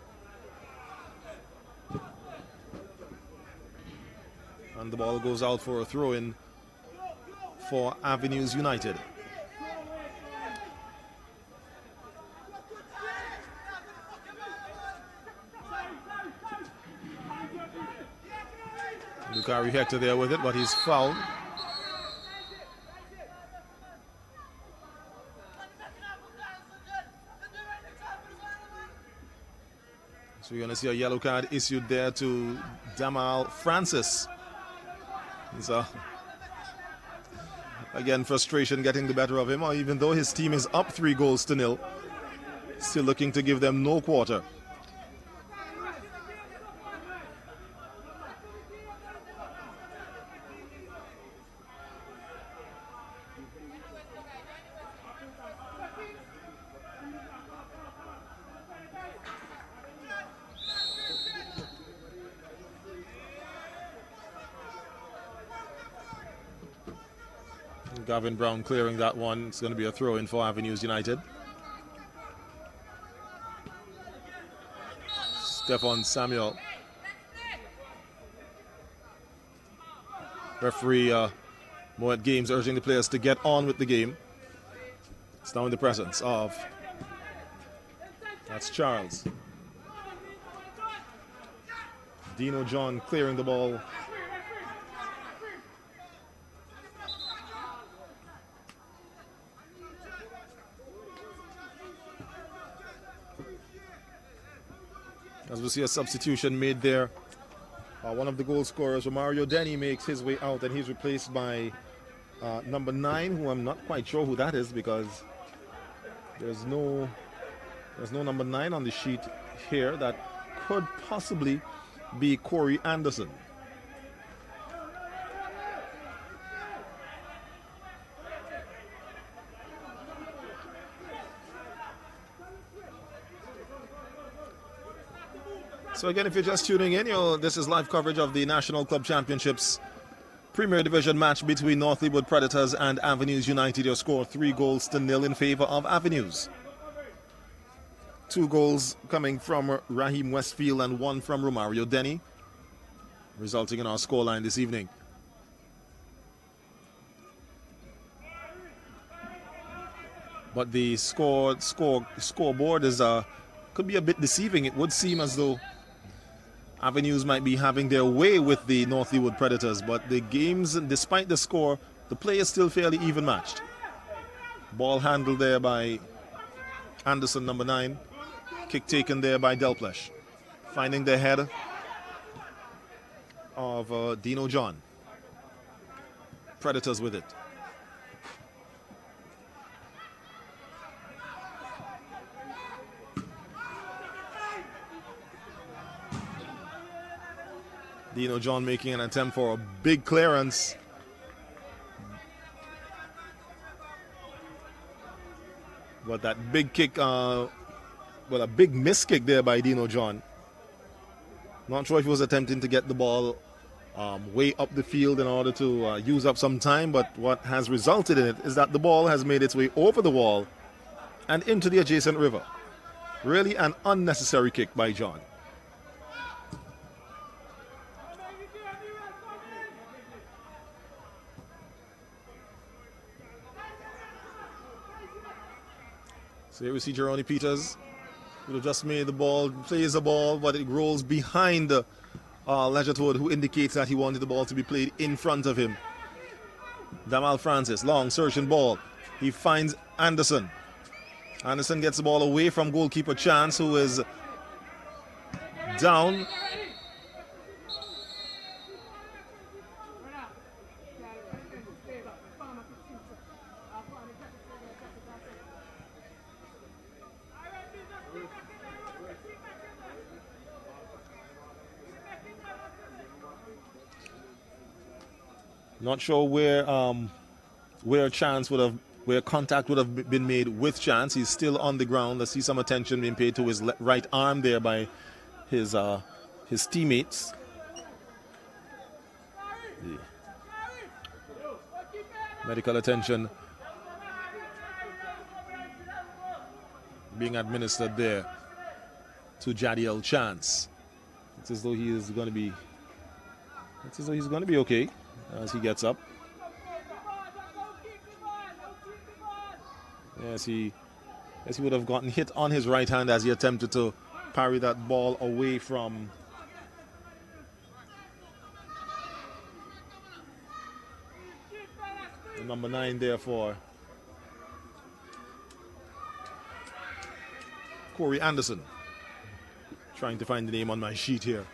And the ball goes out for a throw-in for Avenues United. Lukari Hector there with it, but he's fouled. So we're going to see a yellow card issued there to Damal Francis. He's again, frustration getting the better of him, or even though his team is up 3-0, still looking to give them no quarter. Gavin Brown clearing that one. It's going to be a throw-in for Avenues United. Stefan Samuel. Referee Moet Games urging the players to get on with the game. It's now in the presence of... That's Charles. Dino John clearing the ball. As we see a substitution made there. One of the goal scorers, Romario Denny, makes his way out, and he's replaced by number 9, who I'm not quite sure who that is, because there's no number 9 on the sheet here. That could possibly be Corey Anderson. So again, if you're just tuning in, this is live coverage of the National Club Championships Premier Division match between North Leeward Predators and Avenues United. Your score 3-0 in favor of Avenues. 2 goals coming from Raheem Westfield and 1 from Romario Denny, resulting in our scoreline this evening. But the scoreboard is could be a bit deceiving. It would seem as though Avenues might be having their way with the North Leeward Predators, but the games, despite the score, the play is still fairly even matched. Ball handled there by Anderson, number 9. Kick taken there by Delplesh. Finding the head of Dino John. Predators with it. Dino John making an attempt for a big clearance. But that big kick, well, a big miss kick there by Dino John. Not sure if he was attempting to get the ball way up the field in order to use up some time, but what has resulted in it is that the ball has made its way over the wall and into the adjacent river. Really an unnecessary kick by John. So here we see Jeroni Peters, who have just made the ball, plays the ball, but it rolls behind Legertwood, who indicates that he wanted the ball to be played in front of him. Damal Francis, long searching ball. He finds Anderson. Anderson gets the ball away from goalkeeper Chance, who is down. Not sure where Chance would have, where contact would have been made with Chance. He's still on the ground. I see some attention being paid to his right arm there by his teammates. The medical attention being administered there to Jadiel Chance. It's as though he is going to be. It's as though he's going to be okay as he gets up. Yes, he would have gotten hit on his right hand as he attempted to parry that ball away from the number 9 there for Corey Anderson. Trying to find the name on my sheet here.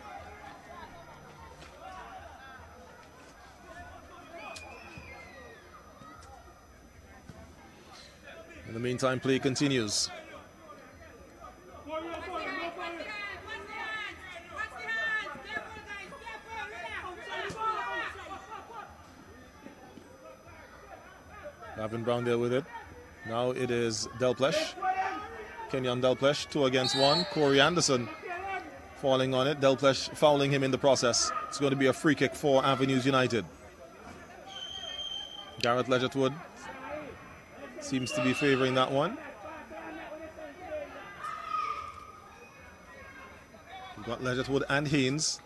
In the meantime, play continues. Gavin Brown there with it. Now it is Delplesh. Kenyon Delplesh, 2 against 1. Corey Anderson falling on it. Delplesh fouling him in the process. It's going to be a free kick for Avenues United. Garrett Legertwood seems to be favoring that one. We've got Legertwood and Haynes.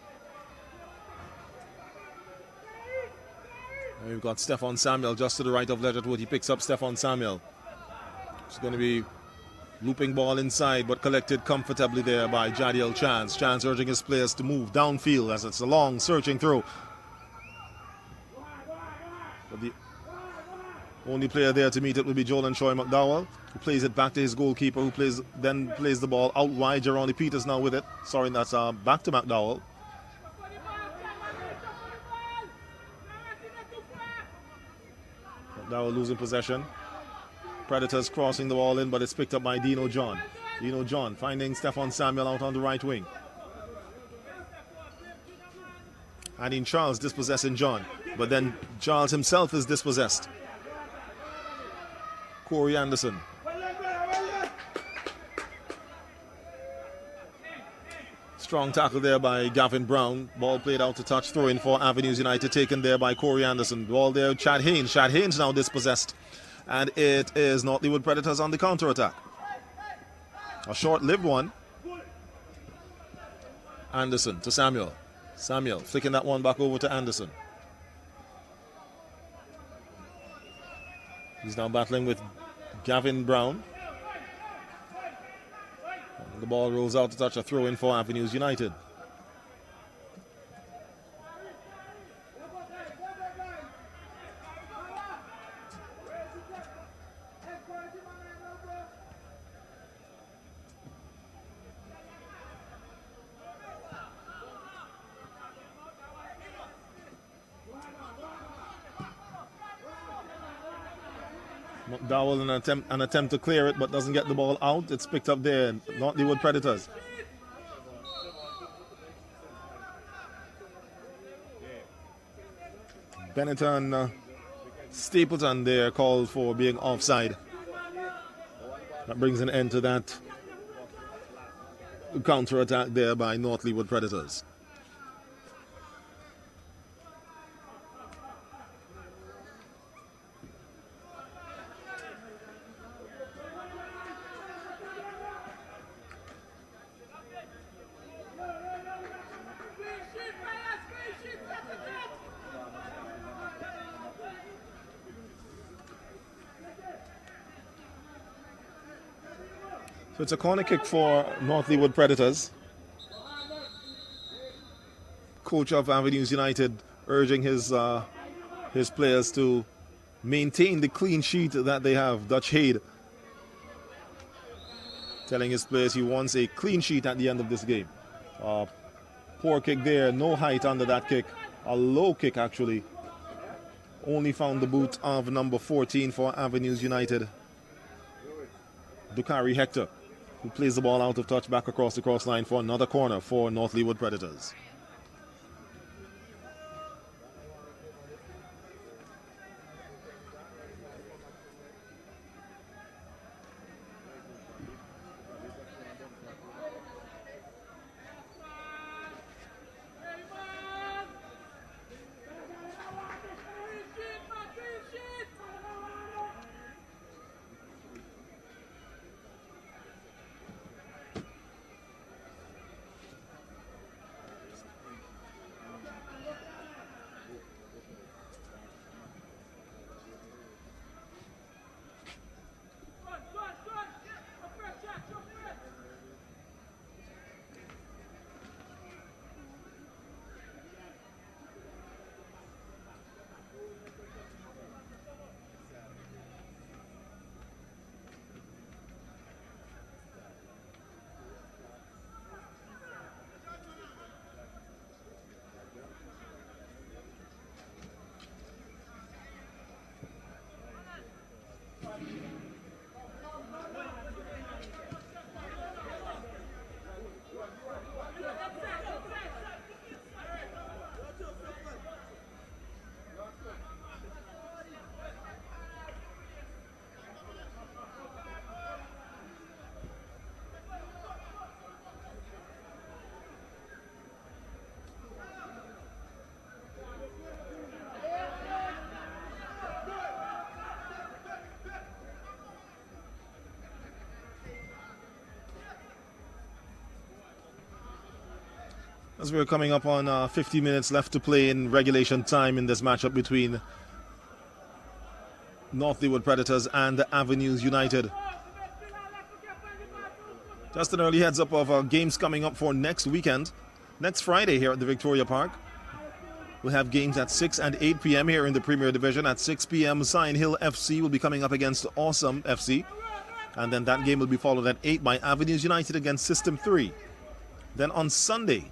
And we've got Stefan Samuel just to the right of Legertwood. He picks up Stefan Samuel. It's going to be looping ball inside, but collected comfortably there by Jadiel Chance. Chance urging his players to move downfield as it's a long searching throw. But the only player there to meet it will be Jolan Troy McDowell, who plays it back to his goalkeeper, who plays the ball out wide. Jeroni Peters now with it. Sorry, that's back to McDowell. McDowell losing possession. Predators crossing the ball in, but it's picked up by Dino John. Dino John finding Stefan Samuel out on the right wing. Adding Charles dispossessing John, but then Charles himself is dispossessed. Corey Anderson. Strong tackle there by Gavin Brown. Ball played out to touch, throw in for Avenues United, taken there by Corey Anderson. Ball there, Chad Haynes. Chad Haynes now dispossessed. And it is not LEEWARD Predators on the counter-attack. A short-lived one. Anderson to Samuel. Samuel flicking that one back over to Anderson. He's now battling with Gavin Brown. The ball rolls out to touch, a throw in for Avenues United. McDowell an attempt to clear it, but doesn't get the ball out. It's picked up there. Not LEEWARD Predators. Benetton Stapleton there called for being offside. That brings an end to that counter-attack there by North LEEWARD Predators. So it's a corner kick for North LEEWARD Predators. Coach of Avenues United urging his players to maintain the clean sheet that they have. Dutch Haid telling his players he wants a clean sheet at the end of this game. Poor kick there, no height under that kick. A low kick actually. Only found the boot of number 14 for Avenues United, Dukari Hector, who plays the ball out of touch back across the cross line for another corner for North LEEWARD Predators. As we're coming up on 50 minutes left to play in regulation time in this matchup between North LEEWARD Predators and Avenues United. Just an early heads up of games coming up for next weekend. Next Friday here at the Victoria Park. We'll have games at 6 and 8 p.m. here in the Premier Division. At 6 p.m. Sign Hill FC will be coming up against Awesome FC. And then that game will be followed at 8 by Avenues United against System 3. Then on Sunday,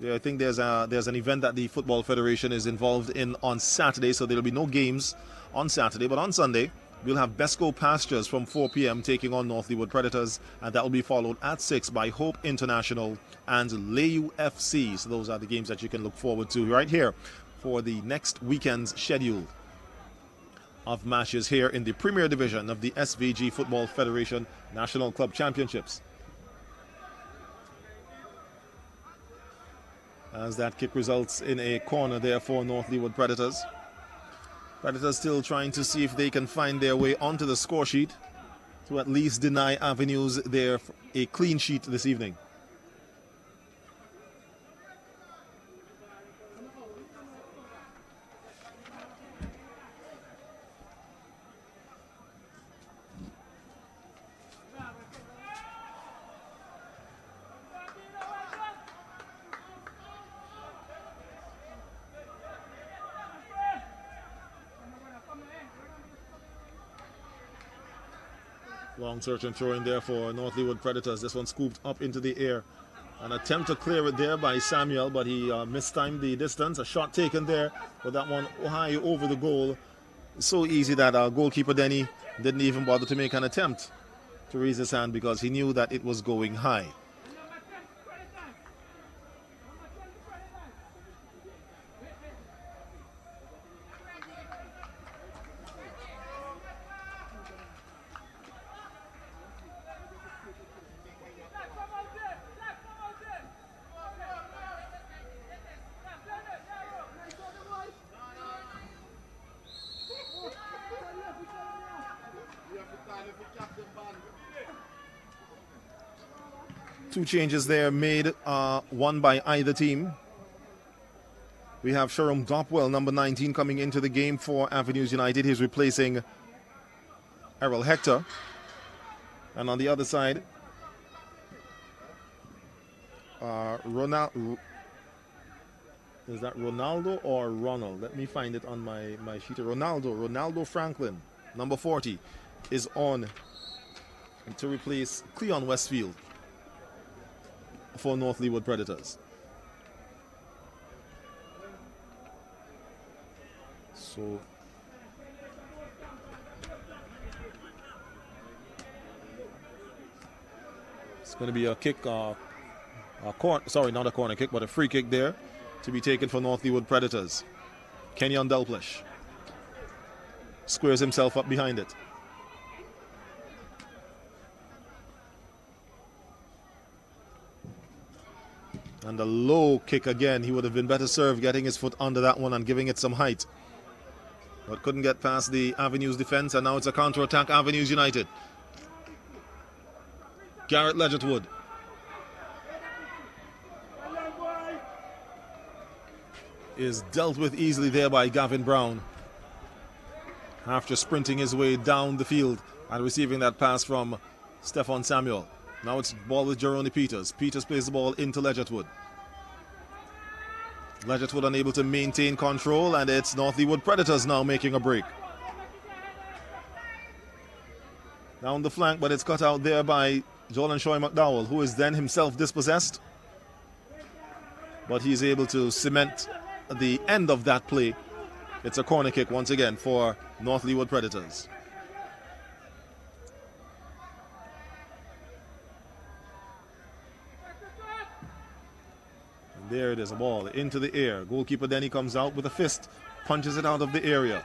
I think there's an event that the Football Federation is involved in on Saturday, so there will be no games on Saturday. But on Sunday, we'll have Besco Pastures from 4 p.m. taking on North LEEWARD Predators, and that will be followed at 6 by Hope International and Leyu FC. So those are the games that you can look forward to right here for the next weekend's schedule of matches here in the Premier Division of the SVG Football Federation National Club Championships. As that kick results in a corner there for North LEEWARD Predators. Predators still trying to see if they can find their way onto the score sheet to at least deny Avenues a clean sheet this evening. Long search and throw in there for North LEEWARD Predators. This one scooped up into the air. An attempt to clear it there by Samuel, but he mistimed the distance. A shot taken there, but that one high over the goal so easy that our goalkeeper Denny didn't even bother to make an attempt to raise his hand because he knew that it was going high. Two changes there made, one by either team. We have Sherome Dopwell, number 19, coming into the game for Avenues United. He's replacing Errol Hector. And on the other side, Ronaldo. Is that Ronaldo or Ronald? Let me find it on my sheet. Ronaldo Franklin, number 40, is on to replace Cleon Westfield for North Leeward Predators. So it's going to be a kick, sorry, not a corner kick, but a free kick there to be taken for North Leeward Predators. Kenyon Delplish squares himself up behind it. And a low kick again. He would have been better served getting his foot under that one and giving it some height. But couldn't get past the Avenues defense, and now it's a counter-attack Avenues United. Garrett Ledgerwood. Is dealt with easily there by Gavin Brown after sprinting his way down the field and receiving that pass from Stefan Samuel. Now it's ball with Jeroni Peters. Peters plays the ball into Ledgerwood. Ledgerwood unable to maintain control, and it's North Leeward Predators now making a break. Down the flank, but it's cut out there by Jolan Shoy McDowell, who is then himself dispossessed. But he's able to cement the end of that play. It's a corner kick once again for North Leeward Predators. And there it is, a ball into the air. Goalkeeper Denny comes out with a fist, punches it out of the area.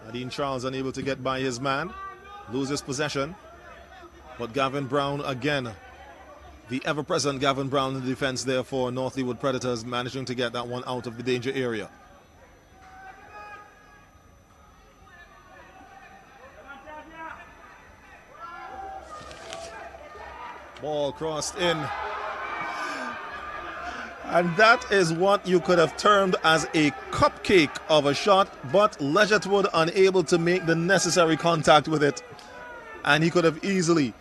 Adine Charles unable to get by his man, loses possession. But Gavin Brown again, the ever-present Gavin Brown in the defense there for North Leeward Predators, managing to get that one out of the danger area. Ball crossed in. And that is what you could have termed as a cupcake of a shot, but Ledgerwood unable to make the necessary contact with it. And he could have easily,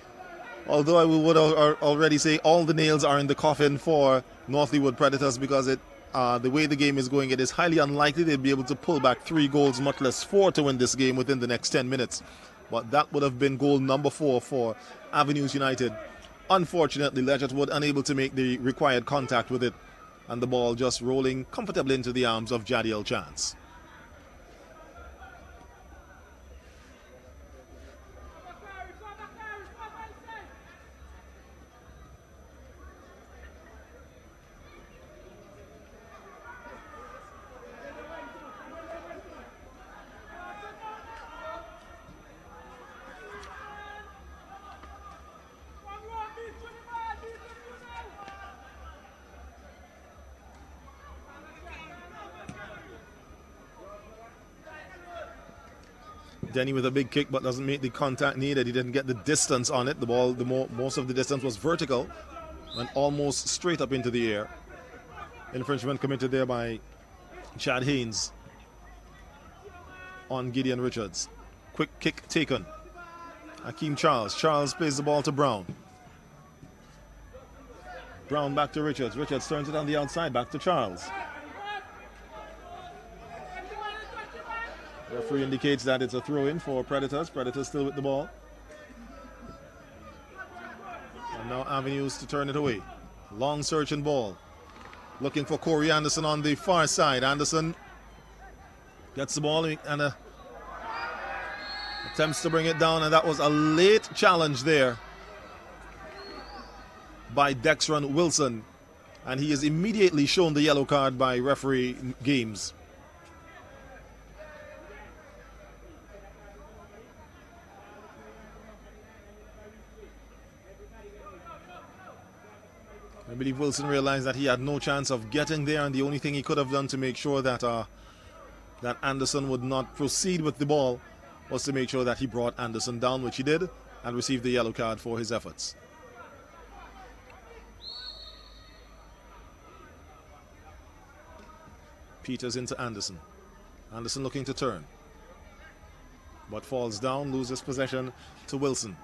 although I would already say all the nails are in the coffin for North Leeward Predators, because the way the game is going, it is highly unlikely they'd be able to pull back 3 goals, much less 4, to win this game within the next 10 minutes. But that would have been goal number 4 for Avenues United. Unfortunately, Ledgerwood unable to make the required contact with it, and the ball just rolling comfortably into the arms of Jadiel Chance. Denny with a big kick, but doesn't make the contact needed. He didn't get the distance on it. The ball, most of the distance was vertical and almost straight up into the air. Infringement committed there by Chad Haynes on Gideon Richards. Quick kick taken. Hakeem Charles. Charles plays the ball to Brown. Brown back to Richards. Richards turns it on the outside, back to Charles. Referee indicates that it's a throw-in for Predators. Predators still with the ball. And now Avenues to turn it away. Long searching ball. looking for Corey Anderson on the far side. Anderson gets the ball and attempts to bring it down, and that was a late challenge there by Dexron Wilson, and he is immediately shown the yellow card by referee Games. I believe Wilson realized that he had no chance of getting there, and the only thing he could have done to make sure that that Anderson would not proceed with the ball was to make sure that he brought Anderson down, which he did, and received the yellow card for his efforts. Peters into Anderson. Anderson looking to turn, but falls down, loses possession to Wilson.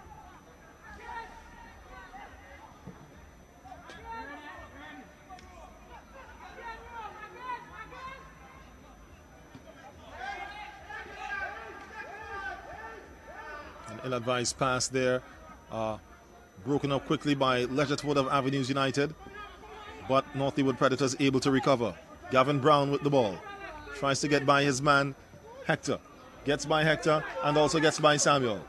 An ill-advised pass there, broken up quickly by Ledgerwood of Avenues United, but North Leeward Predators able to recover. Gavin Brown with the ball, tries to get by his man Hector, gets by Hector and also gets by Samuel.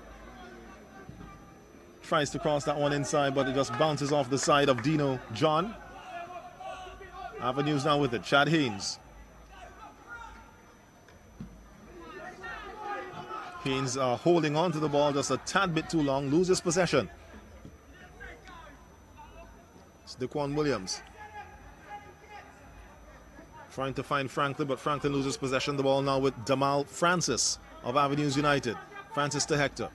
Tries to cross that one inside, but it just bounces off the side of Dino John. Avenues now with it, Chad Haynes. Haynes holding on to the ball just a tad bit too long, loses possession. It's Daquan Williams trying to find Franklin, but Franklin loses possession. The ball now with Damal Francis of Avenues United. Francis to Hector.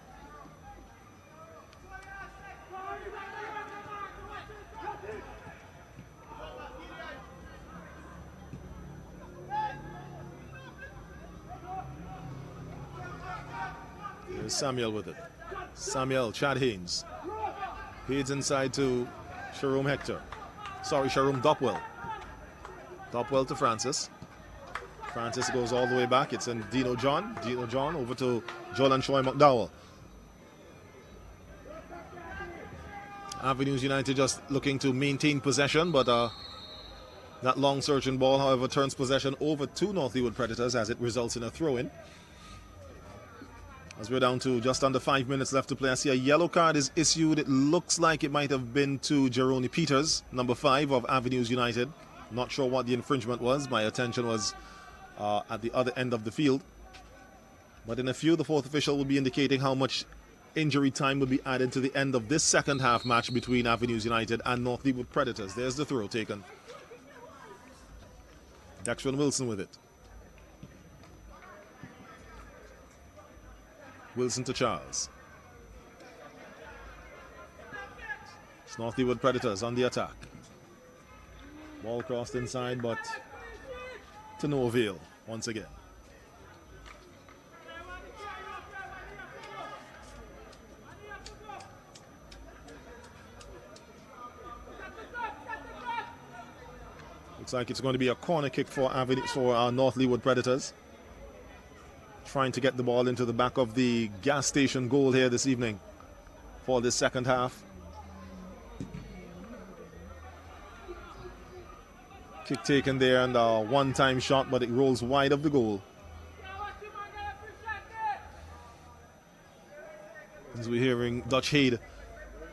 Here's Samuel with it. Samuel, Chad Haynes. Haynes inside to Sharum Hector. Sorry, Sharum Dopwell. Dopwell to Francis. Francis goes all the way back. It's in Dino John. Dino John over to Jolan Choi McDowell. Avenues United just looking to maintain possession, but that long searching ball, however, turns possession over to North Leeward Predators as it results in a throw-in. As we're down to just under 5 minutes left to play, I see a yellow card is issued. It looks like it might have been to Jeroni Peters, number 5 of Avenues United. Not sure what the infringement was. My attention was at the other end of the field. But in a few, the fourth official will be indicating how much injury time will be added to the end of this second half match between Avenues United and North Leeward Predators. There's the throw taken. Dexron Wilson with it. Wilson to Charles. It's North Leeward Predators on the attack. Ball crossed inside, but to no avail once again. Looks like it's going to be a corner kick for North Leeward Predators. Trying to get the ball into the back of the gas station goal here this evening for this second half. Kick taken there and a one-time shot, but it rolls wide of the goal. As we're hearing Dutch Haid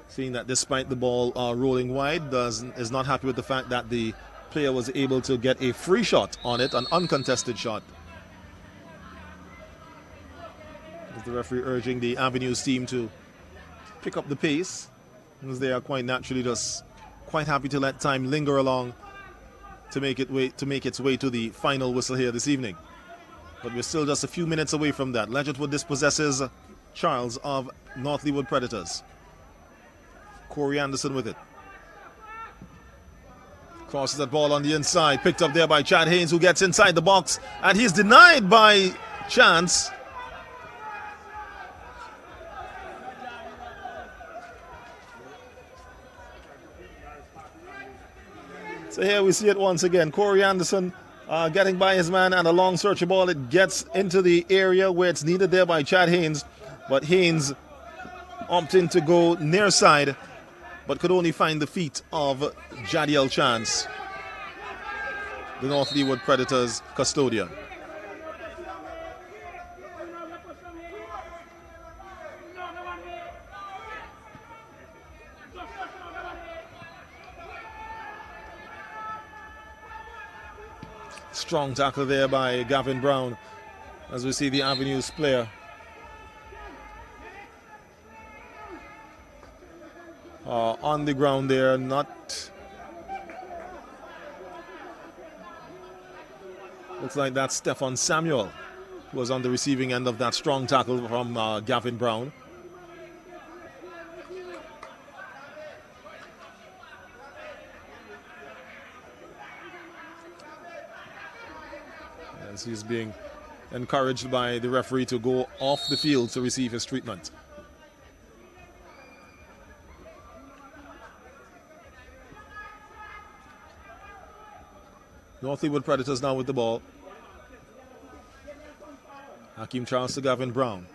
saying that despite the ball rolling wide, is not happy with the fact that the player was able to get a free shot on it, an uncontested shot. As the referee urging the Avenues team to pick up the pace, as they are quite naturally just quite happy to let time linger along to make its way to the final whistle here this evening. But we're still just a few minutes away from that. Ledgerwood dispossesses Charles of North Leeward Predators. Corey Anderson with it. Crosses that ball on the inside, picked up there by Chad Haynes, who gets inside the box, and he's denied by Chance. So here we see it once again. Corey Anderson getting by his man, and a long search ball. It gets into the area where it's needed there by Chad Haynes. But Haynes opting to go near side, but could only find the feet of Jadiel Chance. the North Leeward Predators custodian. Strong tackle there by Gavin Brown, as we see the Avenues player on the ground there. Looks like that's Stefan Samuel, who was on the receiving end of that strong tackle from Gavin Brown. As he's being encouraged by the referee to go off the field to receive his treatment. North Leeward Predators now with the ball. Hakeem Charles to Gavin Brown.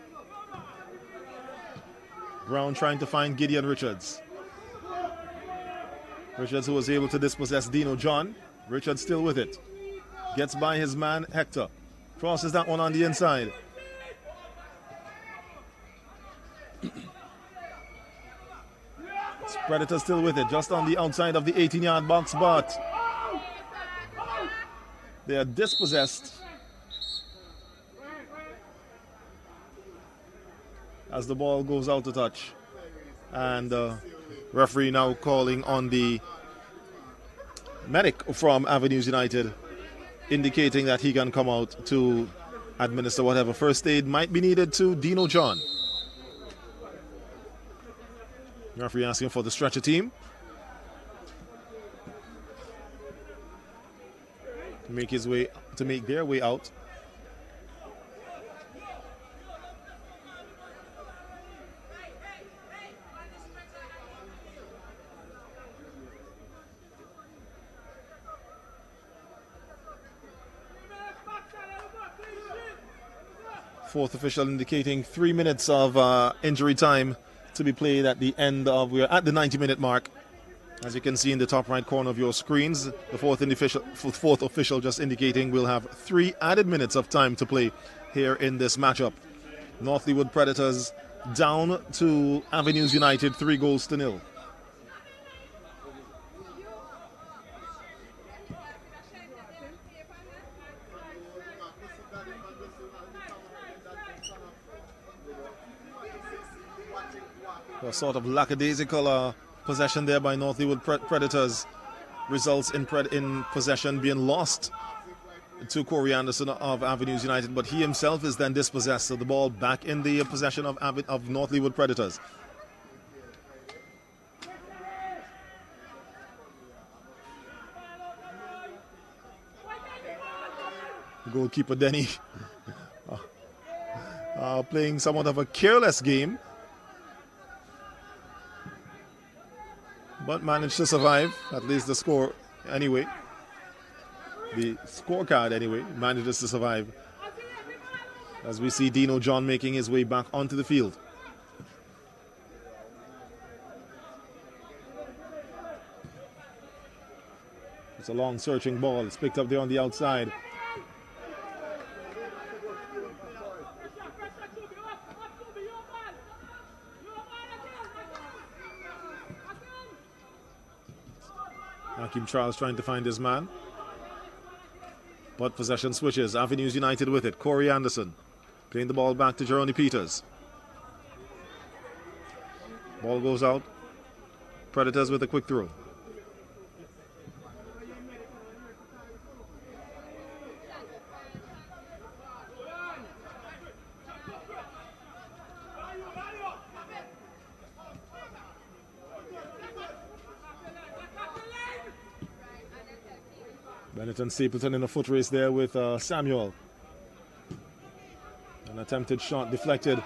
Brown trying to find Gideon Richards. Richards, who was able to dispossess Dino John. Richards still with it. Gets by his man Hector. Crosses that one on the inside. Predators still with it, just on the outside of the 18-yard box, but they are dispossessed as the ball goes out to touch. And referee now calling on the medic from Avenues United, indicating that he can come out to administer whatever first aid might be needed to Dino John. Referee asking for the stretcher team to make their way out. Fourth official indicating 3 minutes of injury time to be played at the end of, we're at the 90-minute mark. As you can see in the top right corner of your screens, the fourth official just indicating we'll have 3 added minutes of time to play here in this matchup. North Leeward Predators down to Avenues United 3-0. A sort of lackadaisical possession there by North Leeward Predators results in possession being lost to Corey Anderson of Avenues United, but he himself is then dispossessed, so the ball back in the possession of North Leeward Predators. Goalkeeper Denny playing somewhat of a careless game, but managed to survive, at least the score anyway. The scorecard anyway manages to survive, as we see Dino John making his way back onto the field. It's a long searching ball. It's picked up there on the outside. Hakeem Charles trying to find his man, but possession switches. Avenues United with it. Corey Anderson playing the ball back to Jeremy Peters. Ball goes out. Predators with a quick throw. Benetton Stapleton in a foot race there with Samuel. An attempted shot deflected.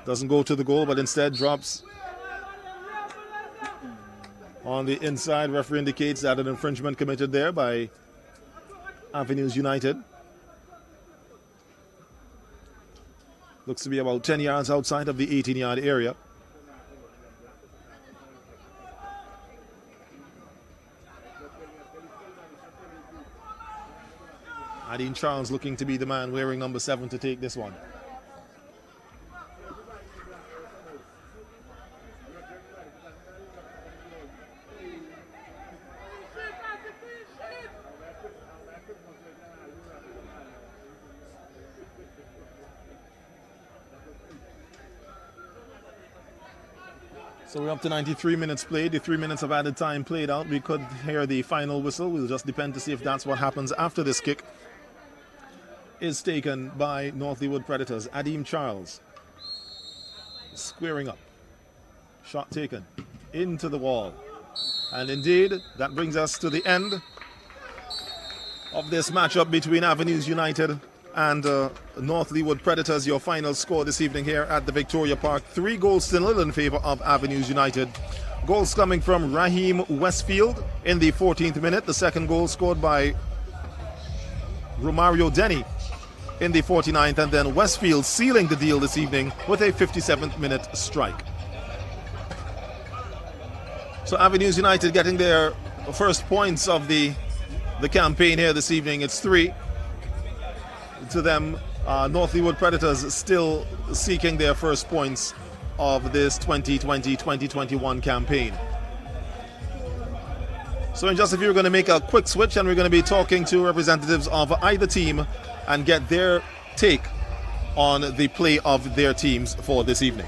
Doesn't go to the goal, but instead drops on the inside. Referee indicates that an infringement committed there by Avenues United. Looks to be about 10 yards outside of the 18-yard area. Adeem Charles looking to be the man wearing number 7 to take this one. So we're up to 93 minutes played. The 3 minutes of added time played out. We could hear the final whistle. We'll just depend to see if that's what happens after this kick is taken by North Leeward Predators. Adeem Charles squaring up. Shot taken into the wall. And indeed, that brings us to the end of this matchup between Avenues United and North Leeward Predators. Your final score this evening here at the Victoria Park. 3 goals to 0 in favor of Avenues United. Goals coming from Raheem Westfield in the 14th minute. The second goal scored by Romario Denny in the 49th. And then Westfield sealing the deal this evening with a 57th minute strike. So Avenues United getting their first points of the campaign here this evening. It's 3 to them. North Leeward Predators still seeking their first points of this 2020-2021 campaign. So in just a few, we're going to make a quick switch and we're going to be talking to representatives of either team and get their take on the play of their teams for this evening.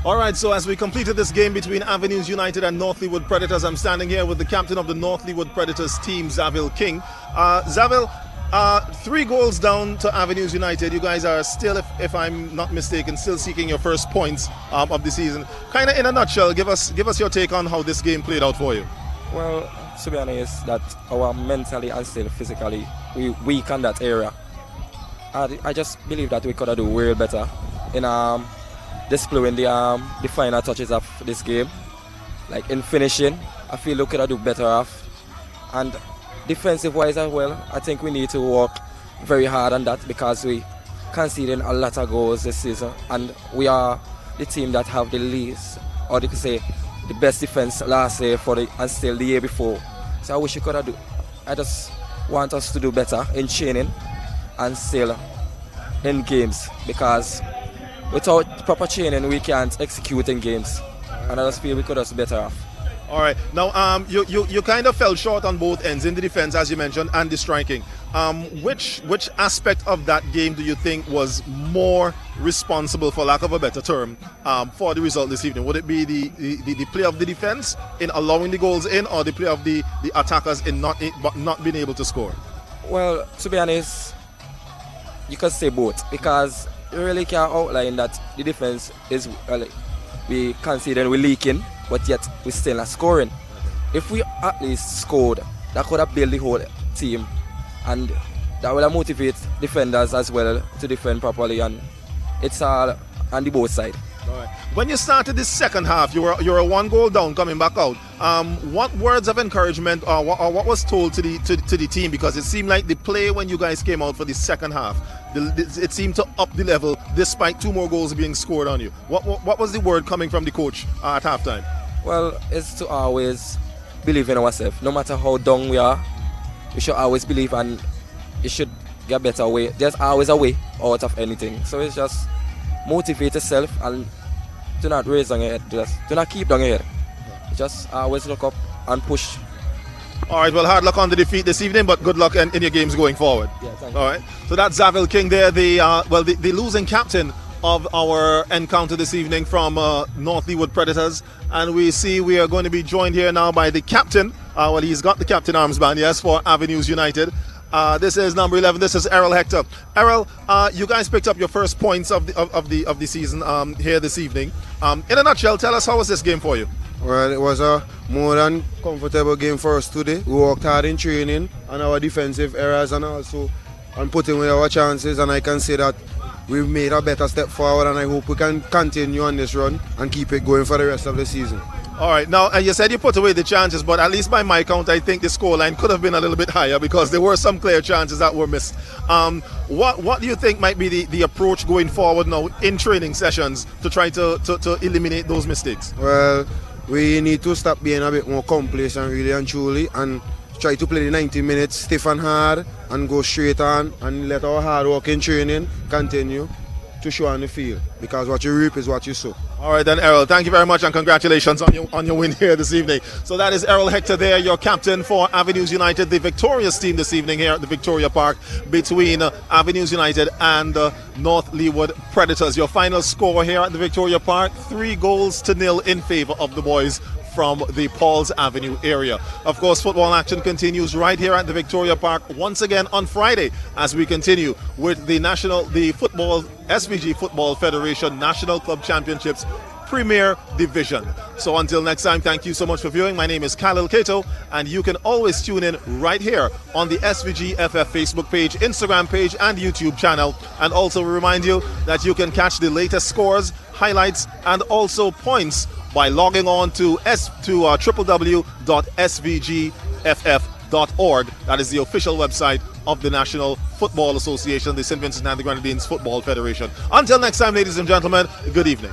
All right, so as we completed this game between Avenues United and North Leeward Predators, I'm standing here with the captain of the North Leeward Predators team, Zavil King. Zavil, 3 goals down to Avenues United. You guys are still, if I'm not mistaken, still seeking your first points of the season. Kind of in a nutshell, give us your take on how this game played out for you. Well, to be honest, that our mentally and still physically, we weak on that area. I just believe that we could have done way better in displaying the final touches of this game. Like in finishing, I feel we could have done better off. And defensive wise as well, I think we need to work very hard on that because we conceding a lot of goals this season, and we are the team that have the least, or they could say the best defense last year and still the year before. So I wish we could have I just want us to do better in training and still in games, because without proper training we can't execute in games, and I just feel we could have done better off. All right. Now, you kind of fell short on both ends, in the defense, as you mentioned, and the striking. Which aspect of that game do you think was more responsible, for lack of a better term, for the result this evening? Would it be the play of the defense in allowing the goals in, or the play of the attackers in not being able to score? Well, to be honest, you could say both, because you really can't outline that the defense is we conceding, we're leaking, but yet we're still not scoring. If we at least scored, that could have built the whole team, and that will motivate defenders as well to defend properly, and it's all on the both sides. When you started the second half, you were a 1 goal down coming back out. What words of encouragement or what was told to the team? Because it seemed like the play when you guys came out for the second half, it seemed to up the level despite 2 more goals being scored on you. What was the word coming from the coach at halftime? Well, it's to always believe in ourselves. No matter how down we are, we should always believe, and it should get a better way. There's always a way out of anything. So it's just motivate yourself and do not raise down your head. Just do not keep down your head. Just always look up and push. All right, well, hard luck on the defeat this evening, but good luck in your games going forward. Yeah, thank you. All right, so that's Zavil King there, the losing captain of our encounter this evening from North Leeward Predators. And we are going to be joined here now by the captain. Well, he's got the captain armband, yes, for Avenues United. This is number 11. This is Errol Hector. Errol, you guys picked up your first points of the season here this evening. In a nutshell, tell us, how was this game for you? Well, it was a more than comfortable game for us today. We worked hard in training on our defensive errors and also on putting away our chances, and I can say that we've made a better step forward, and I hope we can continue on this run and keep it going for the rest of the season. All right, now, and you said you put away the chances, but at least by my count, I think the scoreline could have been a little bit higher because there were some clear chances that were missed. What do you think might be the approach going forward now in training sessions to try to eliminate those mistakes? Well, we need to stop being a bit more complacent, really and truly, and try to play the 90 minutes stiff and hard and go straight on and let our hard work in training continue to show on the field, because what you reap is what you sow. All right then, Errol, thank you very much and congratulations on your win here this evening. So that is Errol Hector there, your captain for Avenues United, the victorious team this evening here at the Victoria Park between Avenues United and North Leeward Predators. Your final score here at the Victoria Park, 3-0 in favor of the boys from the Pauls Avenue area. Of course, football action continues right here at the Victoria Park once again on Friday as we continue with the SVG Football Federation National Club Championships Premier Division. So until next time, thank you so much for viewing. My name is Khalil Kato, and you can always tune in right here on the SVG FF Facebook page, Instagram page, and YouTube channel. And also remind you that you can catch the latest scores, highlights, and also points by logging on to www.svgff.org. That is the official website of the National Football Association, the St. Vincent and the Grenadines Football Federation. Until next time, ladies and gentlemen, good evening.